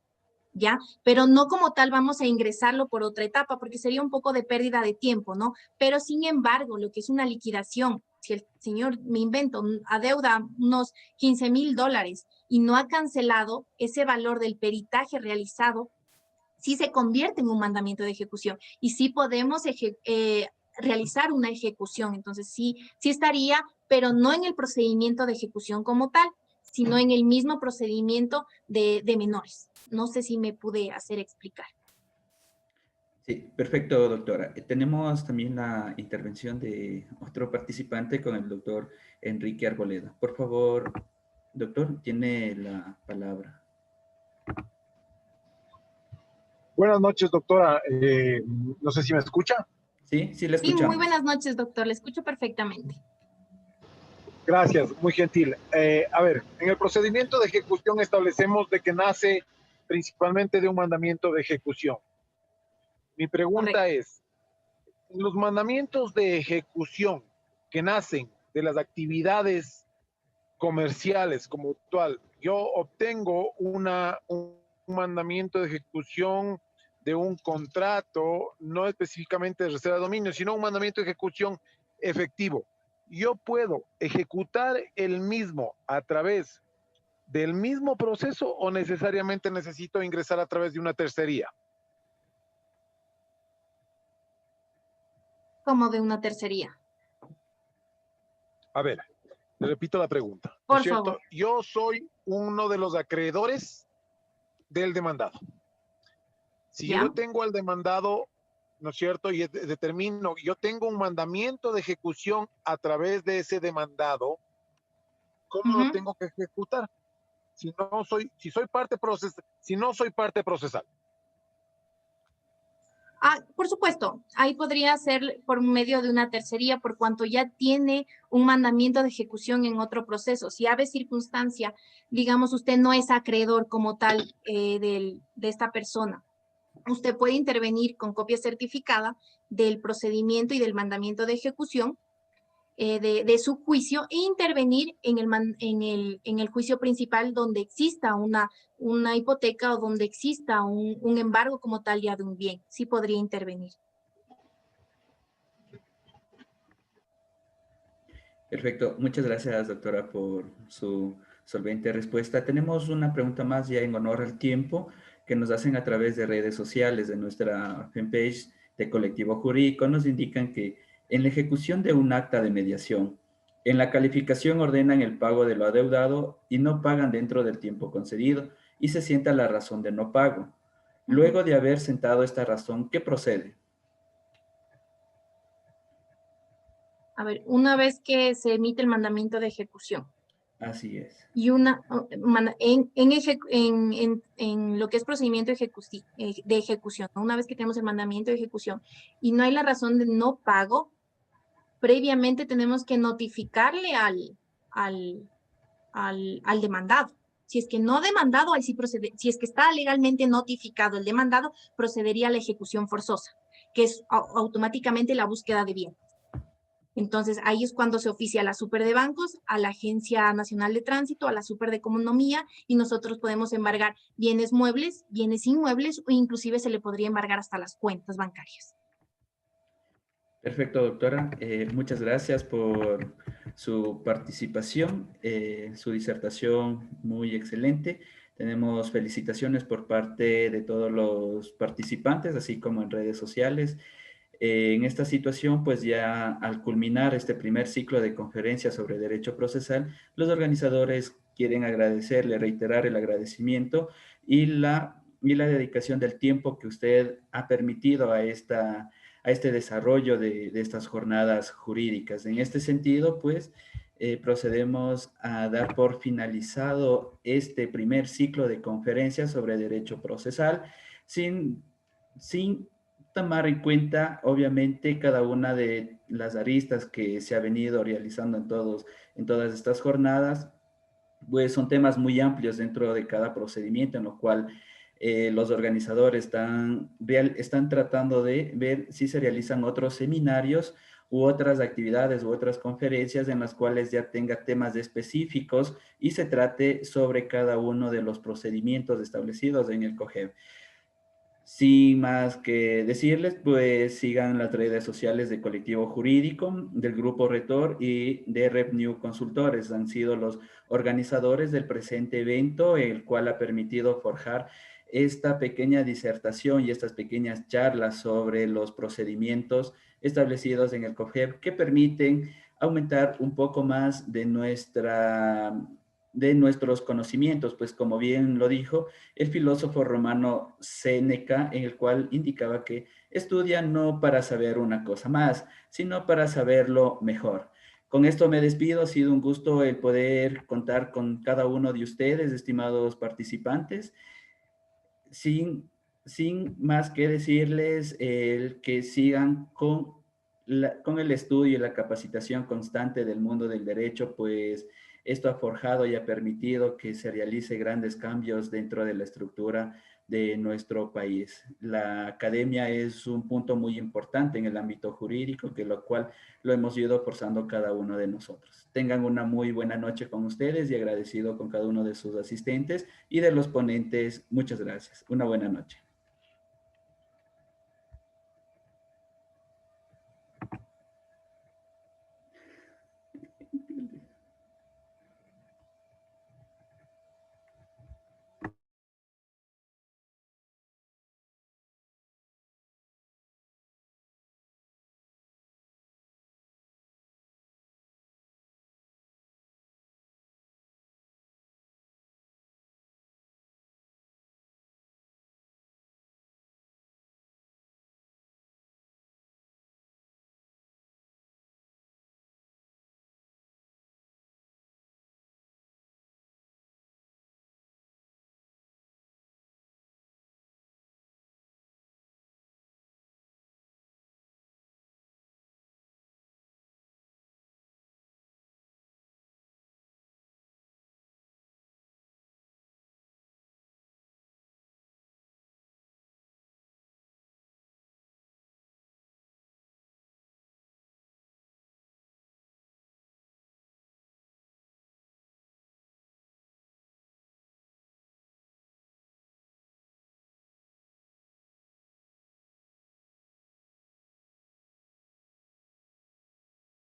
¿Ya? Pero no como tal vamos a ingresarlo por otra etapa, porque sería un poco de pérdida de tiempo, ¿no? Pero sin embargo, lo que es una liquidación, si el señor, me invento, adeuda unos $15,000 y no ha cancelado ese valor del peritaje realizado, sí se convierte en un mandamiento de ejecución y sí podemos realizar una ejecución. Entonces, sí estaría, pero no en el procedimiento de ejecución como tal, sino en el mismo procedimiento de menores. No sé si me pude hacer explicar. Sí, perfecto, doctora. Tenemos también la intervención de otro participante con el doctor Enrique Arboleda. Por favor, doctor, tiene la palabra. Buenas noches, doctora. No sé si me escucha. Sí, sí, le Sí, muy escuchamos. buenas noches, doctor. Le escucho perfectamente. Gracias, muy gentil. A ver, en el procedimiento de ejecución establecemos de que nace principalmente de un mandamiento de ejecución. Mi pregunta Correcto. es, los mandamientos de ejecución que nacen de las actividades comerciales como tal, yo obtengo un mandamiento de ejecución de un contrato, no específicamente de reserva de dominio, sino un mandamiento de ejecución efectivo. Yo puedo ejecutar el mismo a través del mismo proceso o necesariamente necesito ingresar a través de una tercería. Como de una tercería. A ver, le repito la pregunta. ¿No Por es cierto? favor. Yo soy uno de los acreedores del demandado. Si ¿Ya? yo tengo al demandado, ¿no es cierto? Y determino, yo tengo un mandamiento de ejecución a través de ese demandado, ¿cómo lo tengo que ejecutar? Si no soy, si no soy parte procesal. Por supuesto, ahí podría ser por medio de una tercería, por cuanto ya tiene un mandamiento de ejecución en otro proceso. Si ave circunstancia, digamos, usted no es acreedor como tal de esta persona, usted puede intervenir con copia certificada del procedimiento y del mandamiento de ejecución de su juicio e intervenir en el juicio principal donde exista una hipoteca o donde exista un embargo como tal ya de un bien. Sí podría intervenir. Perfecto. Muchas gracias, doctora, por su solvente respuesta. Tenemos una pregunta más ya en honor al tiempo que nos hacen a través de redes sociales de nuestra fanpage de Colectivo Jurídico. Nos indican que en la ejecución de un acta de mediación, en la calificación ordenan el pago de lo adeudado y no pagan dentro del tiempo concedido y se sienta la razón de no pago. Luego de haber sentado esta razón, ¿qué procede? A ver, una vez que se emite el mandamiento de ejecución Así es. y en lo que es procedimiento de ejecución, ¿no? Una vez que tenemos el mandamiento de ejecución y no hay la razón de no pago, previamente tenemos que notificarle al demandado. Si es que no demandado, ahí sí procede. Si es que está legalmente notificado el demandado, procedería a la ejecución forzosa, que es automáticamente la búsqueda de bienes. Entonces, ahí es cuando se oficia a la Super de Bancos, a la Agencia Nacional de Tránsito, a la Super de Economía, y nosotros podemos embargar bienes muebles, bienes inmuebles, o inclusive se le podría embargar hasta las cuentas bancarias. Perfecto, doctora. Muchas gracias por su participación, su disertación muy excelente. Tenemos felicitaciones por parte de todos los participantes, así como en redes sociales. En esta situación, pues ya al culminar este primer ciclo de conferencias sobre derecho procesal, los organizadores quieren agradecerle, reiterar el agradecimiento y la dedicación del tiempo que usted ha permitido a este desarrollo de estas jornadas jurídicas. En este sentido, pues, procedemos a dar por finalizado este primer ciclo de conferencias sobre derecho procesal, sin tomar en cuenta, obviamente, cada una de las aristas que se ha venido realizando en todas estas jornadas, pues son temas muy amplios dentro de cada procedimiento, en lo cual los organizadores están tratando de ver si se realizan otros seminarios u otras actividades u otras conferencias en las cuales ya tenga temas específicos y se trate sobre cada uno de los procedimientos establecidos en el COGEB. Sin más que decirles, pues sigan las redes sociales de Colectivo Jurídico, del Grupo Retor y de RepNew Consultores. Han sido los organizadores del presente evento, el cual ha permitido forjar esta pequeña disertación y estas pequeñas charlas sobre los procedimientos establecidos en el COGEB que permiten aumentar un poco más de nuestra de nuestros conocimientos, pues como bien lo dijo el filósofo romano Séneca, en el cual indicaba que estudia no para saber una cosa más, sino para saberlo mejor. Con esto me despido, ha sido un gusto el poder contar con cada uno de ustedes, estimados participantes, sin más que decirles que sigan con el estudio y la capacitación constante del mundo del derecho, pues esto ha forjado y ha permitido que se realice grandes cambios dentro de la estructura de nuestro país. La academia es un punto muy importante en el ámbito jurídico, que lo cual lo hemos ido forzando cada uno de nosotros. Tengan una muy buena noche con ustedes y agradecido con cada uno de sus asistentes y de los ponentes. Muchas gracias. Una buena noche.